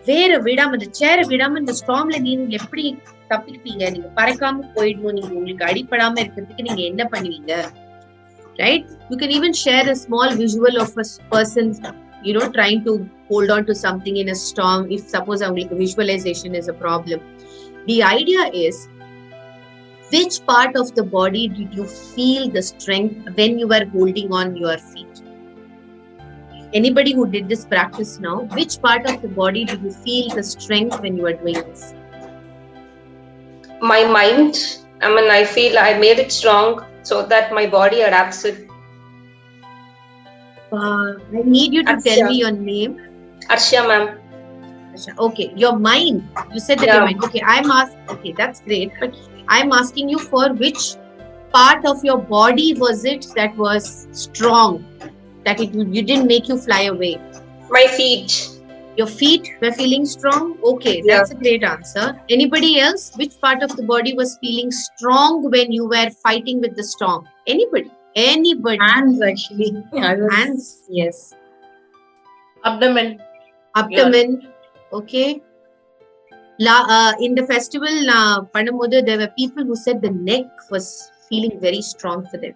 vera vidama, the chair vidama இந்த stormல நீங்க எப்படி தப்பிப்பீங்க? நீங்க பறக்காம போயிடணும், நீங்க உங்களுக்கு அடிபடாம இருக்கிறதுக்கு நீங்க என்ன பண்ணுவீங்க? Right? You can even share a small visual of a person, trying to hold on to something in a storm. If suppose visualization is a problem, the idea is, which part of the body did you feel the strength when you were holding on your feet? Anybody who did this practice now, which part of the body did you feel the strength when you were doing this? My mind. I feel I made it strong so that my body adapts it. I need you to tell me your name. Arshia, ma'am. Okay, your mind. You said that your mind. Okay, okay, that's great. But I'm asking you for which part of your body was it that was strong, that you didn't make you fly away? My feet. Your feet were feeling strong? Okay, that's a great answer. Anybody else? Which part of the body was feeling strong when you were fighting with the storm? Anybody? Hands, actually. Hands, yes. Abdomen. Okay. In the festival, there were people who said the neck was feeling very strong for them.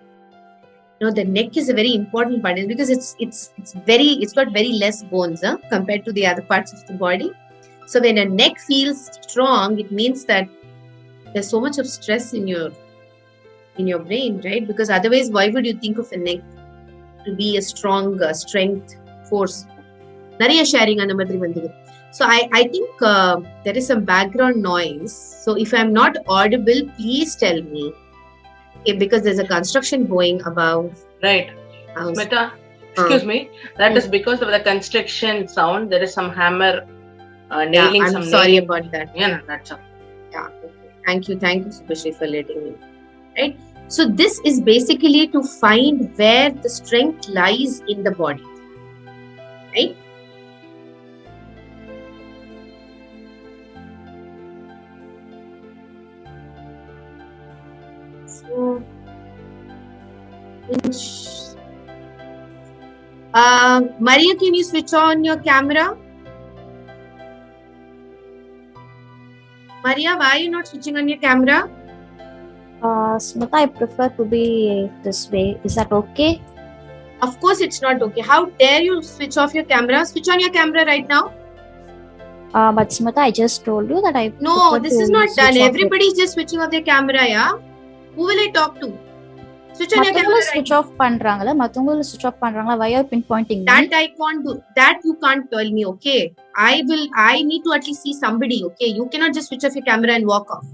The neck is a very important part because it's got very less bones compared to the other parts of the body. So when a neck feels strong, it means that there's so much of stress in your brain, right? Because otherwise, why would you think of a neck to be a strong strength force? Nariya sharing அந்த மாதிரி வந்தது. So I think there is some background noise. So if I'm not audible, please tell me. Because there's a construction going above. Right. Meta, excuse me. That is because of the construction sound. There is some hammer nailing. I'm sorry about that. Yeah, no, that's all. Yeah. Thank you, Subhashri, for letting me. Right. So this is basically to find where the strength lies in the body. Right. Maria, can you switch on your camera? Maria, why are you not switching on your camera? Smita, I prefer to be this way. Is that okay? Of course it's not okay. How dare you switch off your camera? Switch on your camera right now. But Smita, I just told you that I No, prefer this to is not switch done. off it. Everybody's just switching off their camera, yeah? Who will I talk to? Switch on your camera மத்தவங்க right switch off பண்றாங்கல மத்தவங்க switch off பண்றாங்களா why are you pinpointing me? That I can't do. That you can't tell me, okay? I need to at least see somebody, okay? You cannot just switch off your camera and walk off.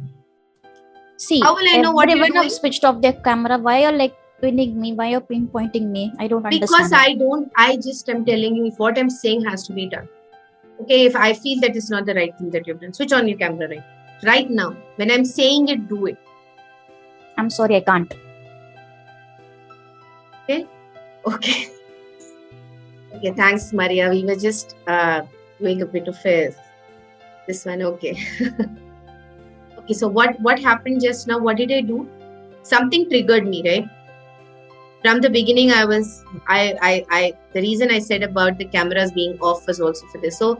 See, How will I know what you're everyone have doing? switched off their camera. Why are like pinning me? Why are pinpointing me? I don't Because understand. I just am telling you if what I'm saying has to be done. Okay, if I feel that is not the right thing that you've done, switch on your camera right now. When I'm saying it, do it. I'm sorry, I can't. Okay. Okay, thanks, Maria. We were just doing a bit of this one. Okay. Okay, so what happened just now? What did I do? Something triggered me, right? From the beginning, the reason I said about the cameras being off was also for this. So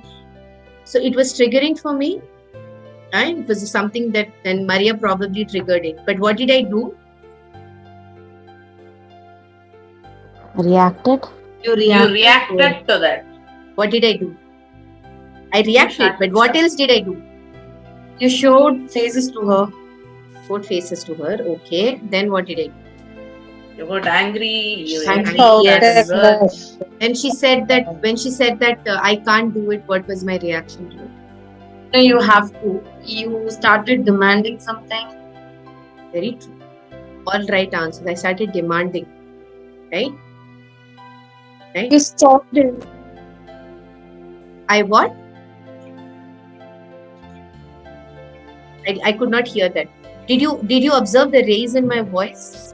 it was triggering for me, right? It was something that then Maria probably triggered it. But what did I do? Reacted. You reacted to that. What did I do? I reacted, but what else did I do? You showed faces to her. Showed faces to her. Okay. Then what did I do? You got angry. You Angry, yes. Then she said that when she said that I can't do it, what was my reaction to it? No, you have to. You started demanding something. Very true. All right answers. I started demanding. Right? Right? You stopped it. I what? I could not hear that. Did you observe the raise in my voice?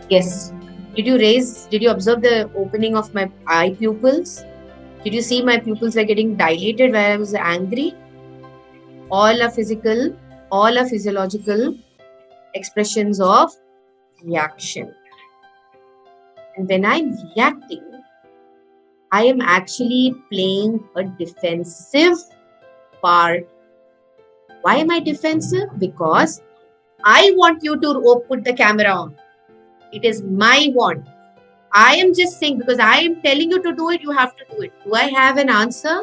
Yes. Did you observe the opening of my eye pupils? Did you see my pupils are getting dilated where I was angry? All are physical, all are physiological expressions of reaction. And when I'm reacting, I am actually playing a defensive part. Why am I defensive? Because I want you to put the camera on. It is my want. I am just saying because I am telling you to do it, you have to do it. Do I have an answer?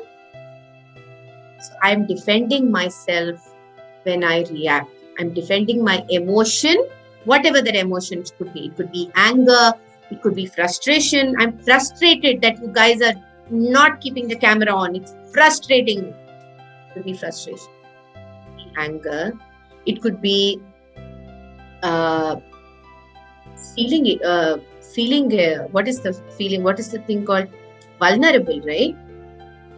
So I am defending myself when I react. I'm defending my emotion, whatever that emotion could be. It could be anger. It could be frustration. I'm frustrated that you guys are not keeping the camera on. It's frustrating me. It could be frustration. Anger. It could be feeling. What is the feeling? What is the thing called? Vulnerable, right?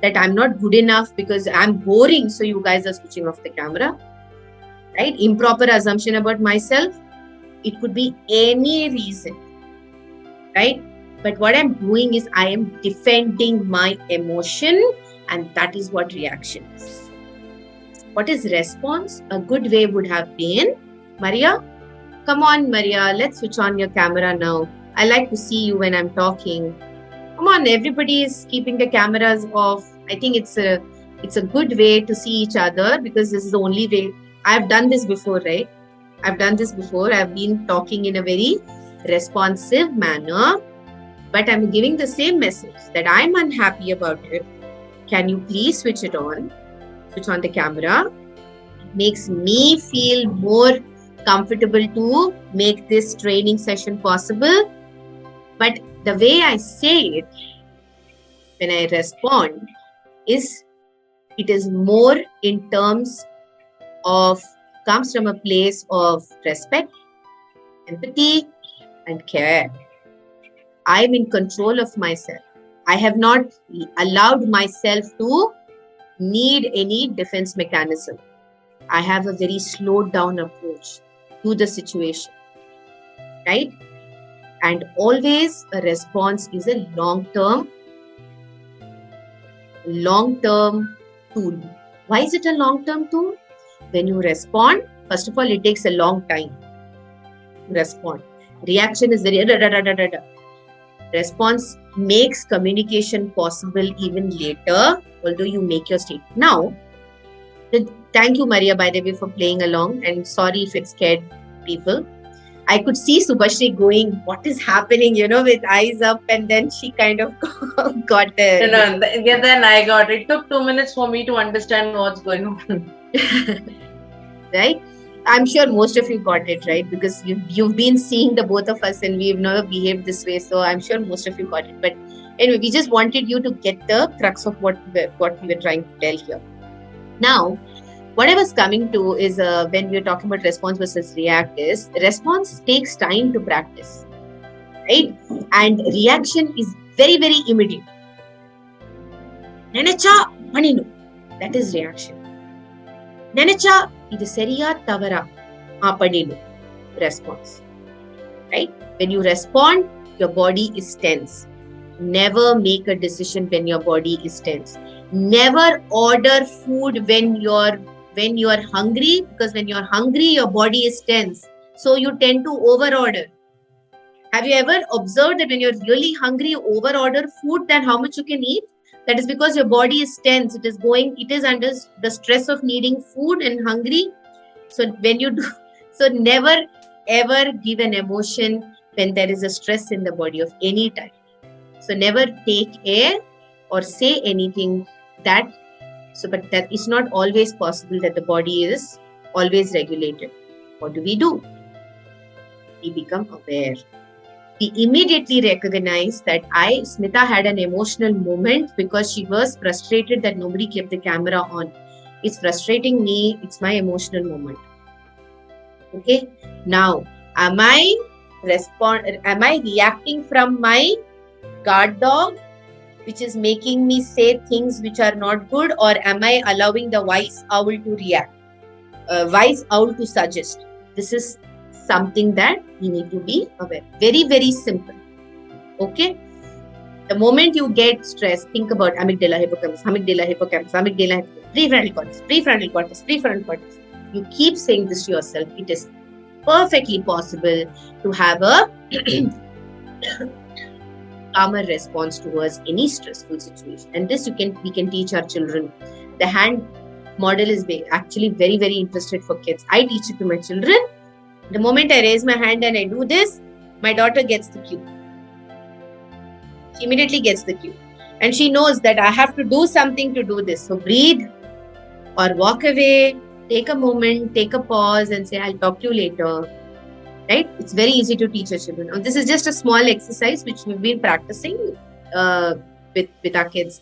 That I'm not good enough because I'm boring. So you guys are switching off the camera, right? Improper assumption about myself. It could be any reason. Right? But what I'm doing is I am defending my emotion, and that is what reaction is. What is response? A good way would have been, Maria, come on, Maria, let's switch on your camera now. I like to see you when I'm talking. Come on, everybody is keeping the cameras off. I think it's a good way to see each other because this is the only way. I've done this before, right? I've done this before. I've been talking in a very responsive manner, but I'm giving the same message that I'm unhappy about it. Can you please switch it on? Switch on the camera. It makes me feel more comfortable to make this training session possible. But the way I say it when I respond is it is more in terms of comes from a place of respect, empathy, and care. I am in control of myself. I have not allowed myself to need any defense mechanism. I have a very slowed down approach to the situation, right? And always a response is a long-term tool. Why is it a long-term tool? When you respond, first of all, it takes a long time to respond. Reaction is very Response makes communication possible even later, although you make your statement. Now, Thank you, Maria, by the way, for playing along. And sorry if it scared people. I could see Subhashri going, what is happening, with eyes up, and then she kind of got there. Then I got it. It took 2 minutes for me to understand what's going on. Right? I'm sure most of you got it, right? Because you've been seeing the both of us and we've never behaved this way. So I'm sure most of you got it. But anyway, we just wanted you to get the crux of what we were trying to tell here. Now, what I was coming to is when we are talking about response versus react is response takes time to practice, right? And reaction is very, very immediate. Nenecha paninu. That is reaction. Nenecha idu seriya tavara paninu. Response. Right? When you respond, your body is tense. Never make a decision when your body is tense. Never order food when you are hungry, because when you're hungry, your body is tense. So you tend to overorder. Have you ever observed that when you're really hungry, you overorder food than how much you can eat? That is because your body is tense. It is under the stress of needing food and hungry. So never ever give an emotion when there is a stress in the body of any type. So never take air or say anything but that is not always possible, that the body is always regulated. What do? We become aware. We immediately recognize that Smita had an emotional moment because she was frustrated that nobody kept the camera on. It's frustrating me. It's my emotional moment. Okay. Now, am I reacting from my guard dog, which is making me say things which are not good, or am I allowing the wise owl to react? Wise owl to suggest? This is something that you need to be aware. Very, very simple. Okay? The moment you get stressed, think about amygdala, hippocampus, prefrontal cortex. You keep saying this to yourself. It is perfectly possible to have a calmer response towards any stressful situation. And this we can teach our children. The hand model is actually very, very interested for kids. I teach it to my children. The moment I raise my hand and I do this, my daughter gets the cue. She immediately gets the cue. And she knows that I have to do something to do this. So breathe or walk away, take a moment, take a pause and say, I'll talk to you later. Right? It's very easy to teach our children. And this is just a small exercise which we've been practicing with our kids.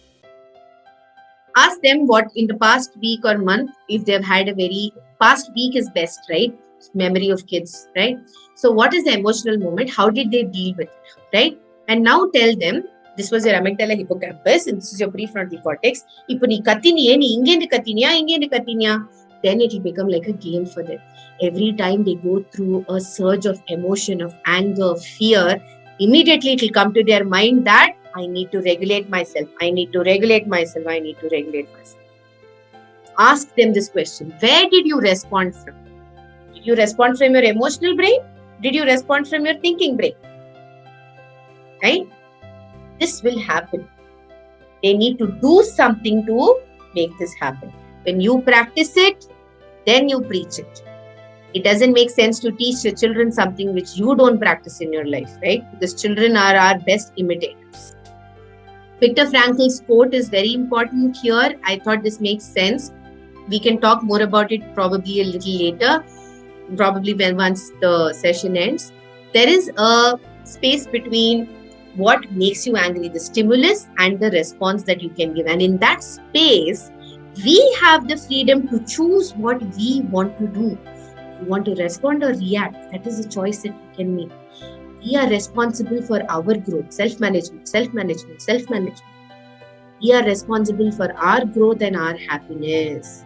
Ask them what in the past week or month, if they've had past week is best, right? Memory of kids, right? So what is the emotional moment? How did they deal with it, right? And now tell them, this was your amygdala hippocampus and this is your prefrontal cortex. Ipo nee kattiniye, nee inge kattinya. Then it will become like a game for them. Every time they go through a surge of emotion, of anger, fear, immediately it will come to their mind that I need to regulate myself. Ask them this question. Where did you respond from? Did you respond from your emotional brain? Did you respond from your thinking brain? Right? This will happen. They need to do something to make this happen. When you practice it, then you preach it. It doesn't make sense to teach your children something which you don't practice in your life, right? Because children are our best imitators. Viktor Frankl's quote is very important here. I thought this makes sense. We can talk more about it probably a little later, probably once the session ends. There is a space between what makes you angry, the stimulus, and the response that you can give. And in that space, we have the freedom to choose what we want to do. You want to respond or react? That is a choice that you can make. We are responsible for our growth, self-management. We are responsible for our growth and our happiness.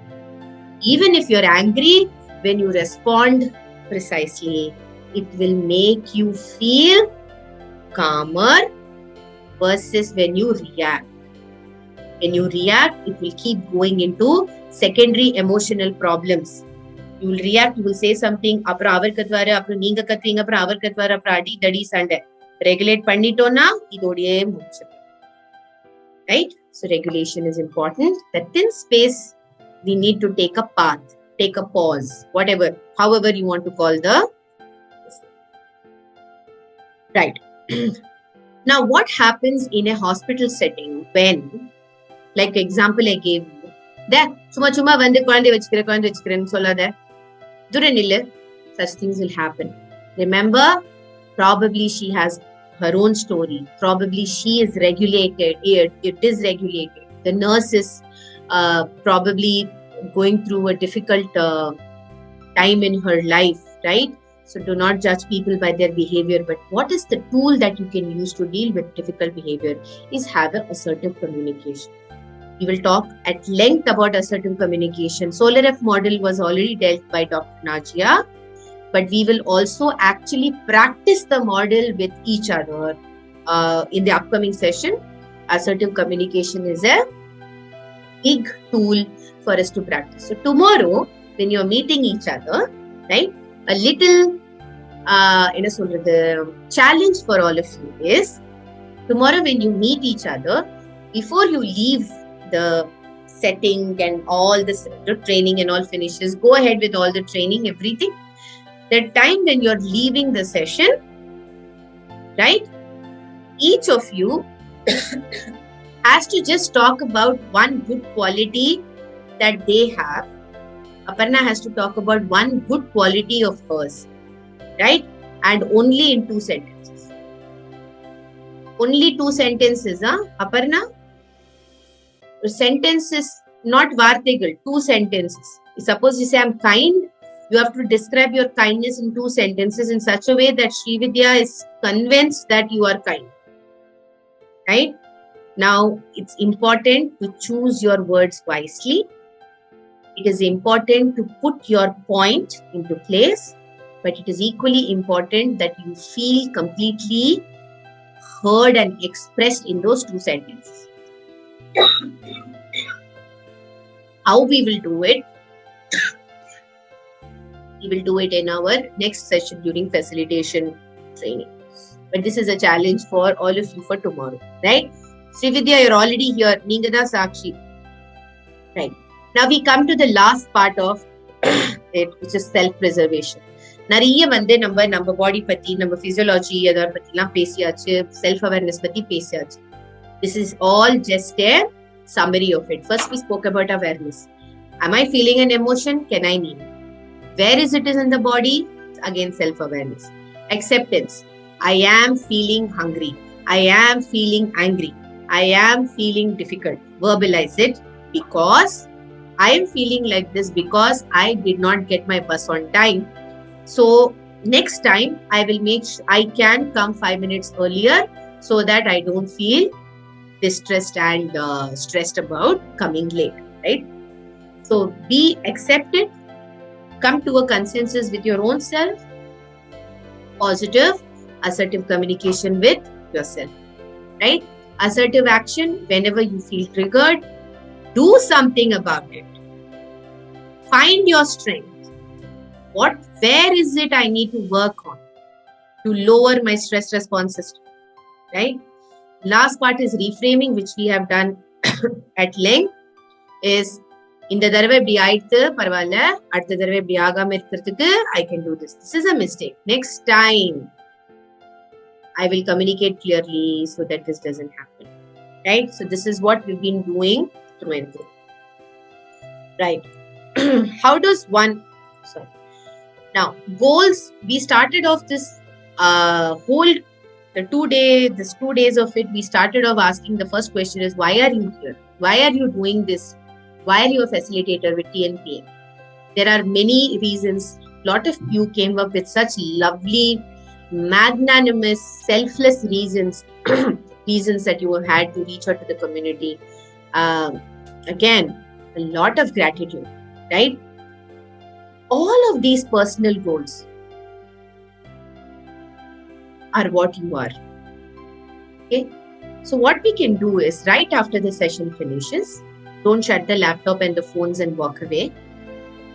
Even if you're angry, when you respond precisely, it will make you feel calmer versus when you react. When you react, it will keep going into secondary emotional problems. You will react, you will say something, apra avar katvara, apra neenga katvinga, apra avar katvara, apra adi dadi sande. Regulate pannitona, idodiye muchu. Right? So regulation is important. The thin space we need to take a path, take a pause, whatever, however you want to call the. Right. Now, what happens in a hospital setting when, like example I gave you, there, suma vandu kuழந்தை vechikren sollada, dura nillu, such things will happen. Remember, probably she has her own story. Probably she is regulated. It is regulated. The nurse is probably going through a difficult time in her life, right? So do not judge people by their behavior. But what is the tool that you can use to deal with difficult behavior is have an assertive communication. We will talk at length about assertive communication. Solar F model was already dealt by Dr. Najia, but we will also actually practice the model with each other in the upcoming session. Assertive communication is a big tool for us to practice. So tomorrow, when you're meeting each other, right, a little challenge for all of you is, tomorrow when you meet each other, before you leave the setting and all the training and all finishes, go ahead with all the training, everything. The time when you're leaving the session, right, each of you has to just talk about one good quality that they have. Aparna has to talk about one good quality of hers, right? And only in 2 sentences. Only 2 sentences, huh? Aparna? The sentence is not vartigal, 2 sentences. Suppose you say, I'm kind. You have to describe your kindness in 2 sentences in such a way that Srividya is convinced that you are kind. Right? Now, it's important to choose your words wisely. It is important to put your point into place, but it is equally important that you feel completely heard and expressed in those 2 sentences. How we will do it? We will do it in our next session during facilitation training. But this is a challenge for all of you for tomorrow, right? Srividya, you're already here. Neenga da Sakshi. Right. Now we come to the last part of it, which is self-preservation. நிறைய நம்ம பாடி பத்தி, நம்ம physiology அதை பத்திலாம் பேசியாச்சு, self-awareness பத்தி பேசியாச்சு. This is all just a summary of it. First, we spoke about awareness. Am I feeling an emotion? Can I name it? Where is it in the body? Again, self-awareness. Acceptance. I am feeling hungry. I am feeling angry. I am feeling difficult. Verbalize it, because I am feeling like this because I did not get my bus on time. So next time I will make sure I can come 5 minutes earlier so that I don't feel distressed and stressed about coming late, right? So be accepted, come to a consensus with your own self, positive, assertive communication with yourself, right? Assertive action, whenever you feel triggered, do something about it. Find your strength. Where is it I need to work on to lower my stress response system, right? Last part is reframing, which we have done at length, is இந்த தடவை இப்படி ஆயிடுத்து பரவாயில்ல, அடுத்த தடவை இப்படி ஆகாம இருக்கிறதுக்கு I can do this. This is a mistake. Next time I will communicate clearly so that this doesn't happen, right? So this is what we've been doing through and through, right? How does one, sorry. Now, goals, we started off this this 2 days of it, we started off asking, the first question is, why are you here? Why are you doing this? Why are you a facilitator with TNPA? There are many reasons. A lot of you came up with such lovely, magnanimous, selfless reasons that you have had to reach out to the community. Again, a lot of gratitude, right? All of these personal goals are what you are. Okay? So what we can do is, right after the session finishes, don't shut the laptop and the phones and walk away.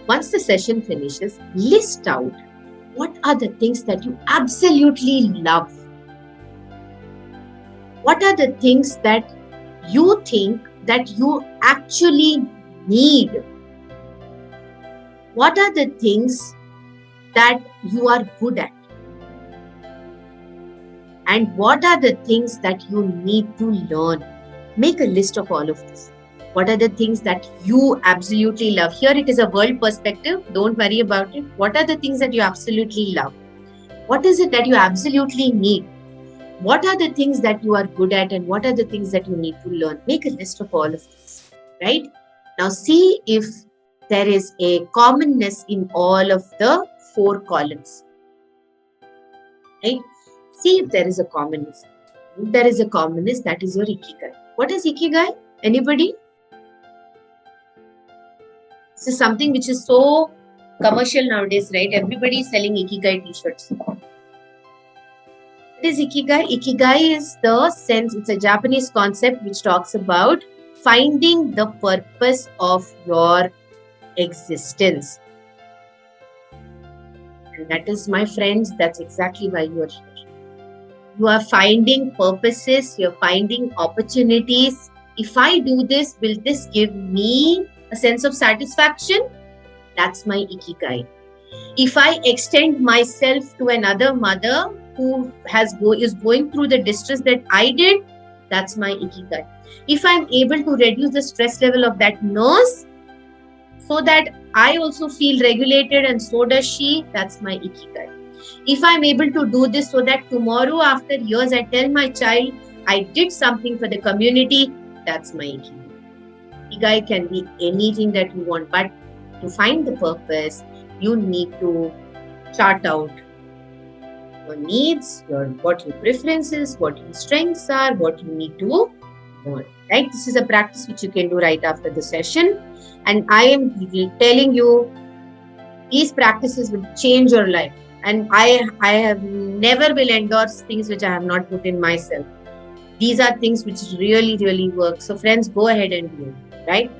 Once the session finishes, list out what are the things that you absolutely love. What are the things that you think that you actually need what are the things that you are good at? And what are the things that you need to learn? Make a list of all of this. What are the things that you absolutely love? Here it is a world perspective. Don't worry about it. What are the things that you absolutely love? What is it that you absolutely need? What are the things that you are good at and what are the things that you need to learn? Make a list of all of this, right? Now see if there is a commonness in all of the 4 columns, right? See if there is a commonness. If there is a commonness, that is your ikigai. What is ikigai? Anybody? This is something which is so commercial nowadays, right? Everybody is selling ikigai t-shirts. What is ikigai? Ikigai is the sense, it's a Japanese concept which talks about finding the purpose of your existence. And that is, my friends, that's exactly why you are here. You are finding purposes, you're finding opportunities. If I do this, will this give me a sense of satisfaction? That's my ikigai. If I extend myself to another mother who is going through the distress that I did, that's my ikigai. If I'm able to reduce the stress level of that nurse so that I also feel regulated and so does she, that's my ikigai. If I'm able to do this so that tomorrow after years I tell my child I did something for the community, that's my ikigai. Ikigai can be anything that you want, but to find the purpose, you need to chart out your needs, what your preferences, what your strengths are, what you need to learn. Right? This is a practice which you can do right after the session. And I am telling you, these practices will change your life. And I have never will endorse things which I have not put in myself. These are things which really, really work. So friends, go ahead and do it, right?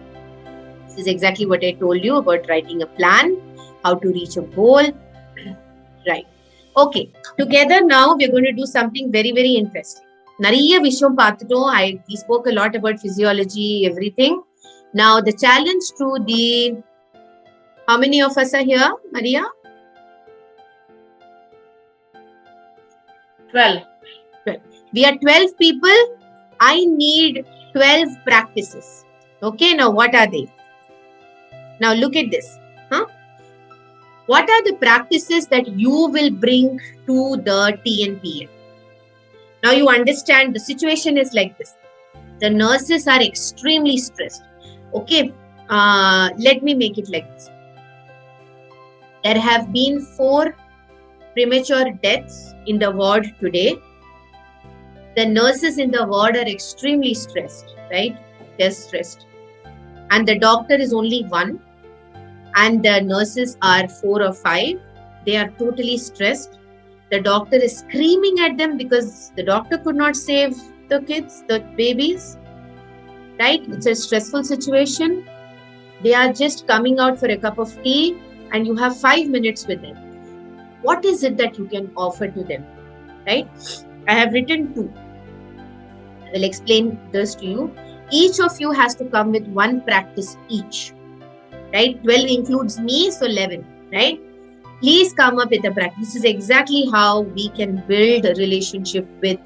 This is exactly what I told you about writing a plan, how to reach a goal, right? Okay, together now we're going to do something very, very interesting. Nariya vishwam paathutom. We spoke a lot about physiology, everything. Now the challenge to the, how many of us are here, Maria? 12. We are 12 people. I need 12 practices. Okay, now what are they? Now look at this. What are the practices that you will bring to the TNPN? Now you understand the situation is like this. The nurses are extremely stressed. Okay, let me make it like this. There have been 4 premature deaths in the ward today. The nurses in the ward are extremely stressed, right? They're stressed. And the doctor is only 1. And the nurses are 4 or 5. They are totally stressed. The doctor is screaming at them because the doctor could not save the kids, the babies, right? It's a stressful situation. They are just coming out for a cup of tea and you have 5 minutes with them. What is it that you can offer to them, right? I have written 2. I will explain this to you. Each of you has to come with 1 practice each, right? 12 includes me, so 11, right? Please come up with a practice. This is exactly how we can build a relationship in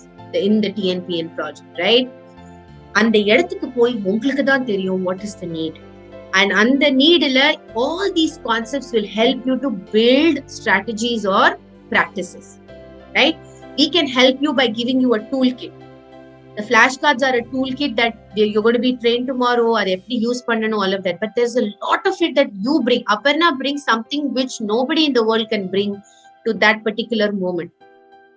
the TNPN project, right? And the இடத்துக்கு போய் உங்களுக்கு தான் தெரியும் what is the need. And அந்த நீட்ல all these concepts will help you to build strategies or practices, right? We can help you by giving you a toolkit. The flashcards are a toolkit that you're going to be trained tomorrow or எப்படி use பண்ணனும், all of that. But there's a lot of it that you bring. Aparna brings something which nobody in the world can bring to that particular moment.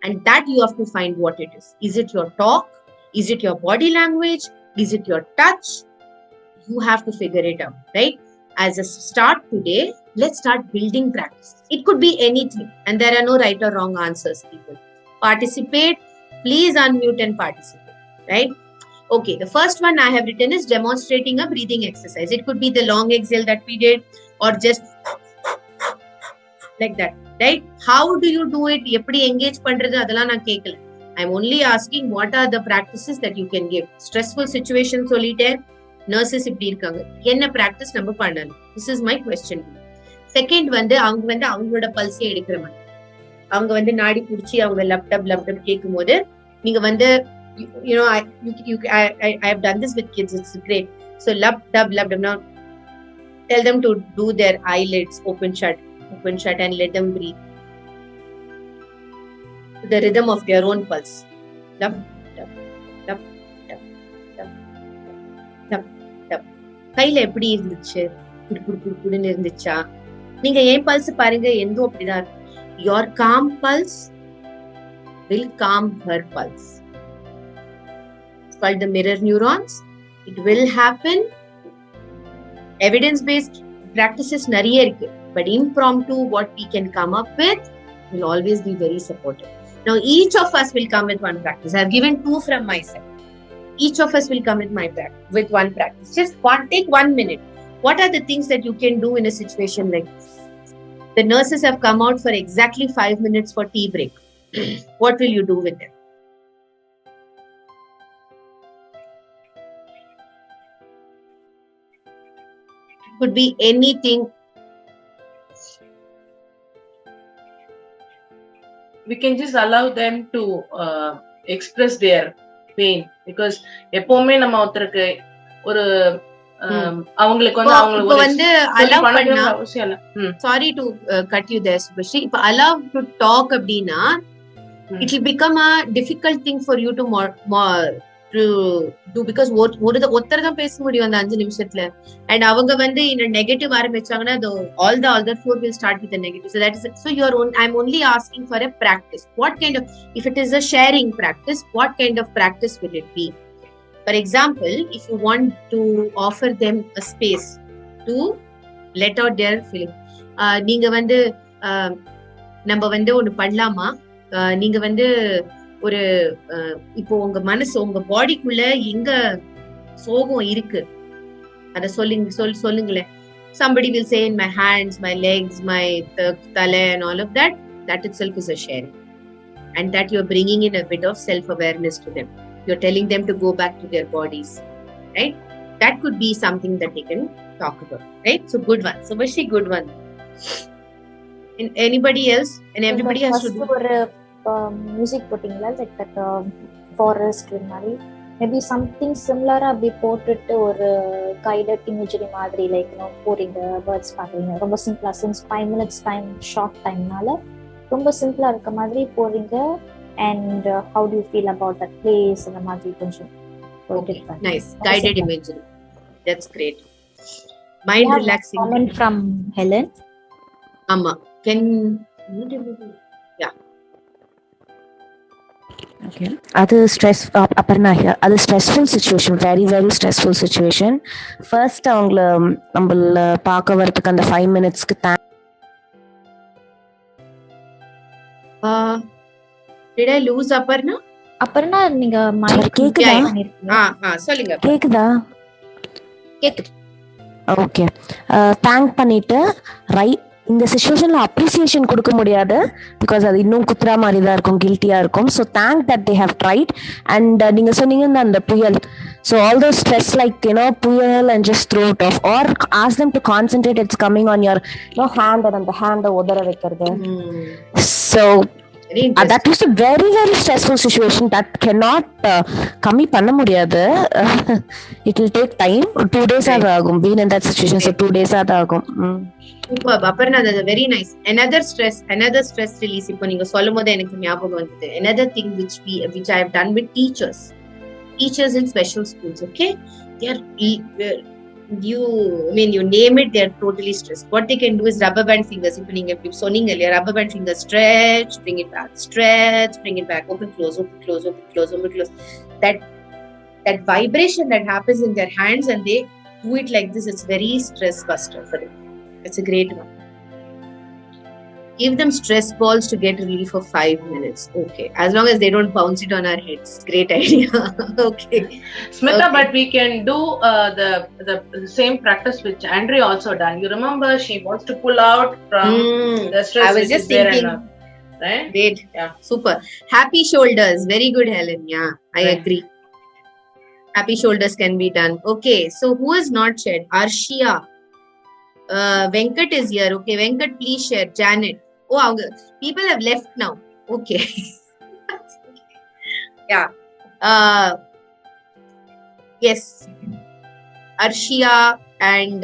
And that you have to find what it is. Is it your talk? Is it your body language? Is it your touch? You have to figure it out, right? As a start today, let's start building practice. It could be anything. And there are no right or wrong answers, people. Participate. Please unmute and participate, right? Okay, the first one I have written is demonstrating a breathing exercise. It could be the long exhale that we did or just like that, right? How do you do it? Eppadi engage pandrathu adala na kekala. I'm only asking what are the practices that you can give. Stressful situation solite nurses இப்படி இருக்காங்க, என்ன practice நம்ம பண்ணலாம்? This is my question. Second வந்து அவங்க வந்து அவங்களோட பல்ஸே எடுக்கிற மாதிரி, அவங்க வந்து நாடி புடிச்சு அவங்க லேப்டாப் கேட்கும் போது நீங்க வந்து I have done this with kids, it's great. So laptop now tell them to do their eyelids open shut and let them breathe to the rhythm of their own pulse. Lap tap tap tap tap tap tap. கையில எப்படி இருந்துச்சு, குடுன்னு இருந்துச்சா? நீங்க ஏன் pulse பாருங்க, எந்தோ அப்படிதான். Your calm pulse will calm her pulse. It's called the mirror neurons. It will happen. Evidence based practices நிறைய இருக்கு, but impromptu what we can come up with will always be very supportive. Now each of us will come with one practice. I have given 2 from my side. Each of us will come with one practice. Just take 1 minute. What are the things that you can do in a situation like this? The nurses have come out for exactly 5 minutes for tea break. What will you do with them? It could be anything. We can just allow them to express their pain, because எப்பவுமே நம்ம ஒருத்தருக்கு ஒரு அவங்களுக்கு வந்து அவங்க வந்து allow பண்ணா, sorry to cut you there Subhashri, இப்ப allow to talk அப்படின்னா it will become a difficult thing for you to do, because ஒருத்தர் தான் பேச முடியும் அந்த 5 நிமிஷத்துல, and அவங்க வந்து in a negative ஆரம்பிச்சாங்கன்னா all the other 4 will start with a negative. So that is, so I'm only asking for a practice. What kind of, if it is a sharing practice, what kind of practice will it be? For example, if you want to offer them a space to let out their feeling, நீங்க வந்து நம்ம வந்து ஒண்ணு பண்ணலாமா, நீங்க வந்து ஒரு இப்போ உங்க மனசு உங்க பாடிக்குள்ள எங்க சோகம் இருக்கு அத சொல்லுங்களேன். Somebody will say in my hands, my legs, my thala and all of that. That itself is a sharing, and that you're bringing in a bit of self-awareness to them. You're telling them to go back to their bodies, right? That could be something that they can talk about, right? So good one. So Vashi, good one. And anybody else? And everybody has to do music போட்டிங்களா, like that forest மாதிரி maybe something சிமிலரா அப்படி போட்டுட்டு ஒரு guided imagery மாதிரி like போறீங்க, birds பாக்குறீங்க, ரொம்ப சிம்பிளா, சின்ஸ் 5 minutes டைம் ஷார்ட் டைம்னால ரொம்ப சிம்பிளா இருக்க மாதிரி போறீங்க. And how do you feel about that place and the மாதிரி கொஞ்சம் nice guided imagery. That's great. Mind relaxing. Comment from Helen. Amma, can yeah. Okay, அது ஸ்ட்ரெஸ் அப்பர்னா அது stressful situation, very very stressful situation. First அவங்கள நம்மள பார்க்க வரதுக்கு அந்த 5 minutesக்கு did I lose Aparna? Aparna நீங்க மைக் கேக்குதா? சொல்லுங்க. கேக்குதா? கேக்குது. ஓகே, தேங்க் பண்ணிட்டு ரைட் இந்த சிச்சுவேஷன்ல அப்ரிசியேஷன் கொடுக்க முடியாது, பிகாஸ் அது இன்னும் குத்துறா மாதிரி தான் இருக்கும், கில்ட்டியா இருக்கும். So thank that they have tried. And நீங்க சொன்னீங்கன்னா அந்த புயல், so all those stress like புயல் and just throw it off, or ask them to concentrate, it's coming on your hand, and அந்த ஹேண்டை உதற வைக்கிறது. So that is a very very stressful situation that cannot கம்மி பண்ண முடியாது. It will take time. 2 days ஆகும் being in that situation, so 2 days ஆகும். Superb Aparna, that's very nice. Another stress release இப்போ நீங்க சொல்லும்போது எனக்கு ஞாபகம் வந்தது. Another thing which I have done with teachers in special schools. Okay, they are you name it, they are totally stressed. What they can do is rubber band fingers. If you சொன்னீங்க இல்லையா, rubber band fingers, stretch, bring it back, stretch, bring it back, open close, open close, open close, open close. That vibration that happens in their hands, and they do it like this, it's very stress buster for them. It's a great one. Give them stress balls to get relief for 5 minutes. Okay, as long as they don't bounce it on our heads. Great idea. Okay, Smita, okay. But we can do the same practice which Andrea also done. You remember, she wants to pull out from the stress. I was just thinking, right? Great, yeah, super. Happy shoulders, very good, Helen. Yeah, I agree. Happy shoulders can be done. Okay, so who has not shared? Arshia. Venkat is here. Okay, Venkat, please share. Janet. Oh, people have left now. Okay. Yeah. Yes. Arshia and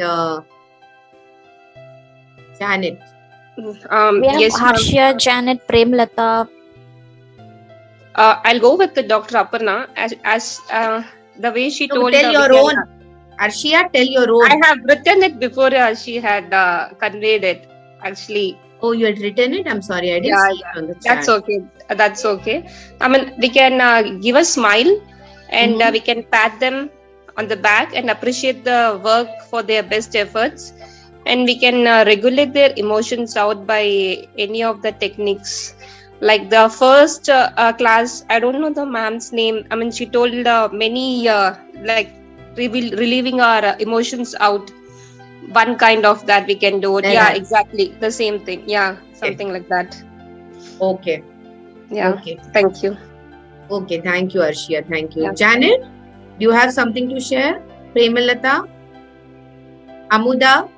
Janet. Yes, ma'am. Harshia, Janet, Premlata. I'll go with the Dr. Aparna as the way she told. Tell your own. Arshia, tell your own. I have written it before she had conveyed it. Actually. Oh, you had written it? I'm sorry, I didn't see it on the chat. That's okay. That's okay. I mean, we can give a smile and we can pat them on the back and appreciate the work for their best efforts. And we can regulate their emotions out by any of the techniques. Like the first class, I don't know the ma'am's name. I mean, she told many like relieving our emotions out. One kind of that we can do it. Yeah, exactly. The same thing. Yeah, something like that. Okay. Yeah. Okay. Thank you. Okay. Thank you, Arshia. Thank you. Yeah. Janet, do you have something to share? Premalata? Amuda?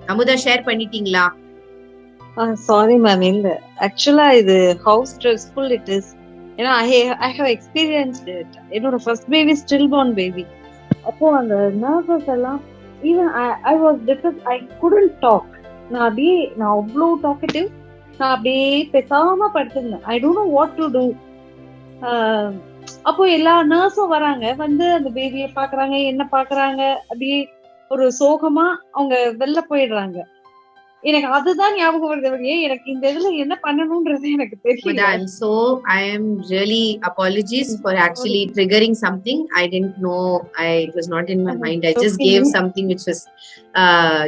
Amuda share பண்ணிட்டீங்களா? Sorry ma'am, actually how stressful it is. You know, I have experienced it. You know, the first baby is stillborn baby. அப்போ அந்த nervous எல்லாம் even I was depressed. I couldn't talk. நான் அவ்வளோ talkative. நான் அப்படியே பேசாம படுத்திருந்தேன். I don't know what to do. அப்போ எல்லா நர்ஸும் வராங்க, வந்து அந்த பேபியை பாக்குறாங்க, என்ன பாக்குறாங்க, அப்படியே ஒரு சோகமா அவங்க வெளில போயிடுறாங்க. எனக்கு அதுதான் ஞாபகம் வருது. எனக்கு இந்த இதுல என்ன பண்ணணும்ன்றது எனக்கு தெரியல. I am really apologies for actually triggering something. I didn't know. It was not in my mind. I just gave something which was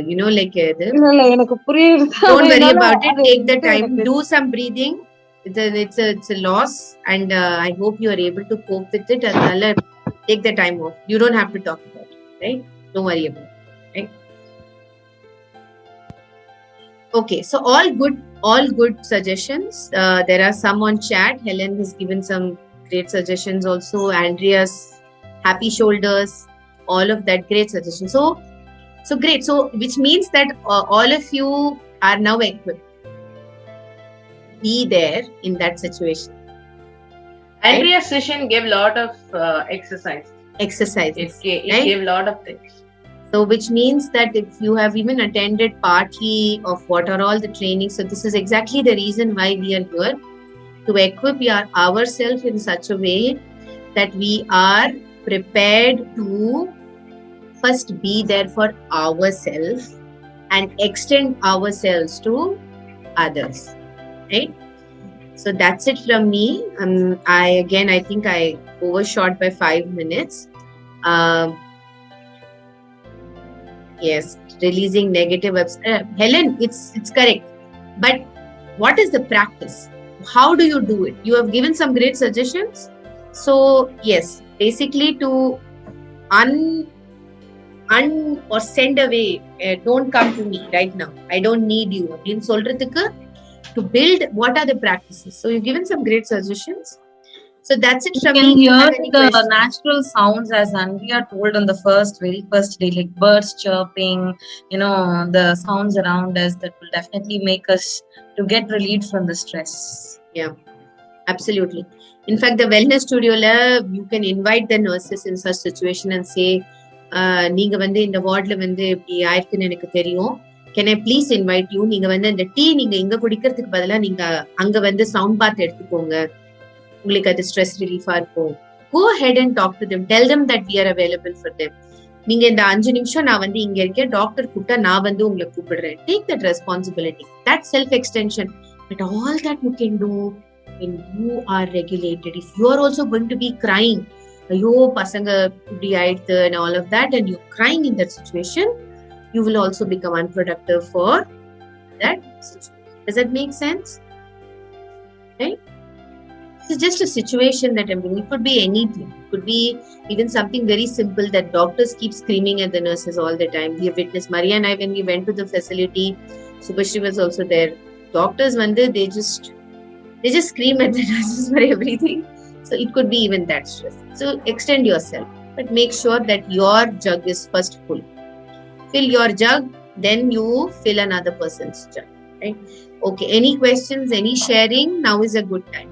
you know, like இல்ல எனக்கு புரியுது. Don't worry about it. Take the time, do some breathing. It's a loss, and I hope you are able to cope with it. And take the time off. You don't have to talk about it, right? Don't worry about it, right? Okay, so all good suggestions. There are some on chat. Helen has given some great suggestions also. Andrea's happy shoulders, all of that great suggestions. So great. So which means that all of you are now equipped. Be there in that situation. Andrea's session gave a lot of exercises. It gave a lot of things. So which means that if you have even attended partly of what are all the trainings, so this is exactly the reason why we are here, to equip ourselves in such a way that we are prepared to first be there for ourselves and extend ourselves to others, right? So that's it from me. I think I overshot by 5 minutes. Yes, releasing negative. Helen, it's correct. But what is the practice? How do you do it? You have given some great suggestions. So yes, basically to or send away. Don't come to me right now. I don't need you. To build, what are the practices? So you've given some great suggestions. So that's it from me. You can hear the natural sounds as Andrea told on the very first day, like birds chirping, you know, the sounds around us that will definitely make us to get relieved from the stress. Yeah, absolutely. In fact, the wellness studio, you can invite the nurses in such situation and say, நீங்க வந்து இந்த வார்ட்ல வந்து இப்படி ஆயிருக்குன்னு எனக்கு தெரியும். Can I please invite you? நீங்க வந்து இந்த டீ நீங்க இங்க குடிக்கிறதுக்கு பதிலா நீங்க அங்க வந்து சவுண்ட் பாத் எடுத்துக்கோங்க. உங்களுக்கு அது ஸ்ட்ரெஸ் ரிலீஃபா இருக்கும். Go ahead and talk to them. Tell them that we are available for them. நீங்க இந்த 5 நிமிஷம் நான் வந்து இங்க இருக்கேன், டாக்டர் கூப்பிட்டா நான் வந்து உங்களை கூப்பிடுறேன். Take that responsibility. That's self-extension. But all that you can do when you are regulated. If you are also going to be crying, ஐயோ பசங்க இப்படி ஆயிடுது and all of that, and you're crying in that situation, you will also become unproductive for that situation. Does that make sense? Right? It's just a situation that I'm doing. It could be anything. It could be even something very simple that doctors keep screaming at the nurses all the time. We have witnessed, Maria and I, when we went to the facility, Subhashri was also there. Doctors, they just scream at the nurses for everything. So it could be even that stress. So extend yourself, but make sure that your jug is first full. fill your jug, then you fill another person's jug, right? Okay, any questions, any sharing? Now is a good time.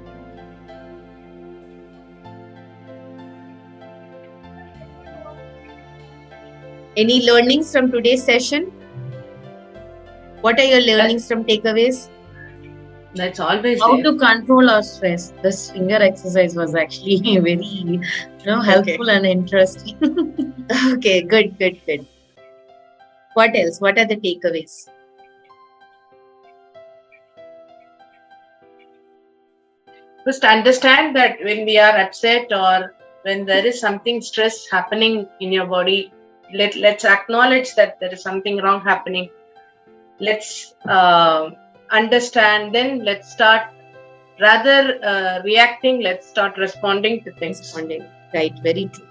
Any learnings from today's session? What are your learnings from takeaways? That's always How there. to control our stress. This finger exercise was actually very, helpful and interesting. Okay, good. What else? What are the takeaways? Just understand that when we are upset or when there is something stress happening in your body, let's acknowledge that there is something wrong happening. Let's understand, then let's start rather reacting, let's start responding to things. Right, very true.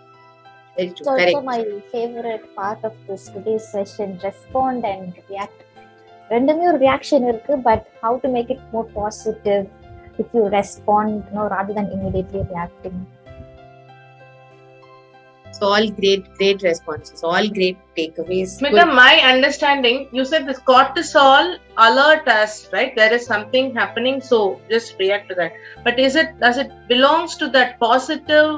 It's also my favorite part of this today's session, respond and react. ரெண்டுமே ஒரு reaction இருக்கு, but how to make it more positive if you respond, rather than immediately reacting. So all great responses, all great takeaways. Smita, my understanding, you said this cortisol alert us, right? There is something happening, so just react to that. But does it belongs to that positive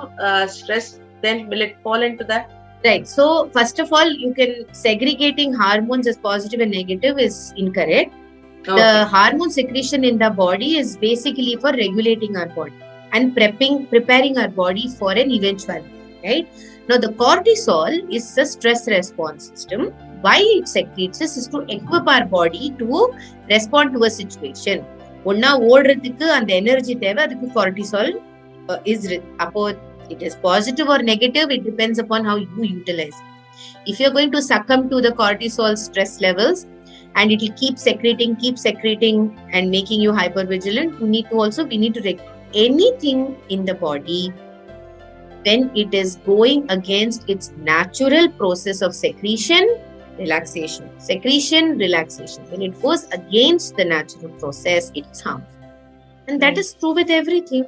stress? Then will it fall into that? Right. So first of all, you can segregating hormones as positive and negative is incorrect. Okay. The hormone secretion in the body is basically for regulating our body and preparing our body for an eventuality, right? Now, the cortisol is a stress response system. Why it secretes is to equip our body to respond to a situation. Onna ஓடுறதுக்கு அந்த energy தேவை, அதுக்கு cortisol is அப்போ it is positive or negative, it depends upon how you utilize it. If you're going to succumb to the cortisol stress levels and it will keep secreting and making you hypervigilant, we need to regulate anything in the body when it is going against its natural process of secretion, relaxation. When it goes against the natural process, it's harmful. And that is true with everything.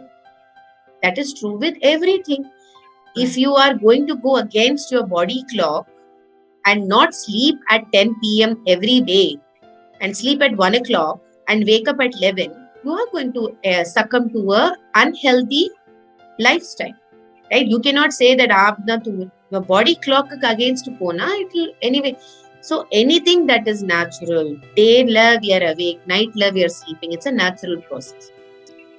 If you are going to go against your body clock and not sleep at 10 p.m. every day and sleep at 1 o'clock and wake up at 11, you are going to succumb to a unhealthy lifestyle. Right? You cannot say that your body clock against pona, it will anyway. So anything that is natural, day love we are awake, night love we are sleeping, it's a natural process.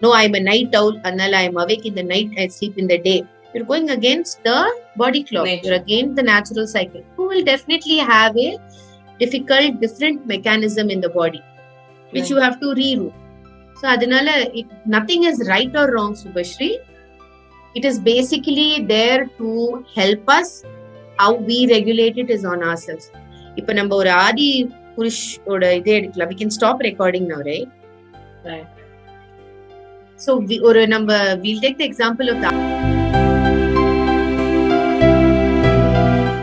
No, I'm a night owl, Anala, I'm awake in the night, I sleep in the day. You're going against the body clock. Nature. You're against the natural cycle. You will definitely have a different mechanism in the body, which you have to reroute. So adanala, nothing is right or wrong, Subhashri. It is basically there to help us. How we regulate it is on ourselves. If நம்ம ஒரு ஆதி புருஷோட இதே எடுக்கலாம், we can stop recording now, right? Right. So we'll take the example of that.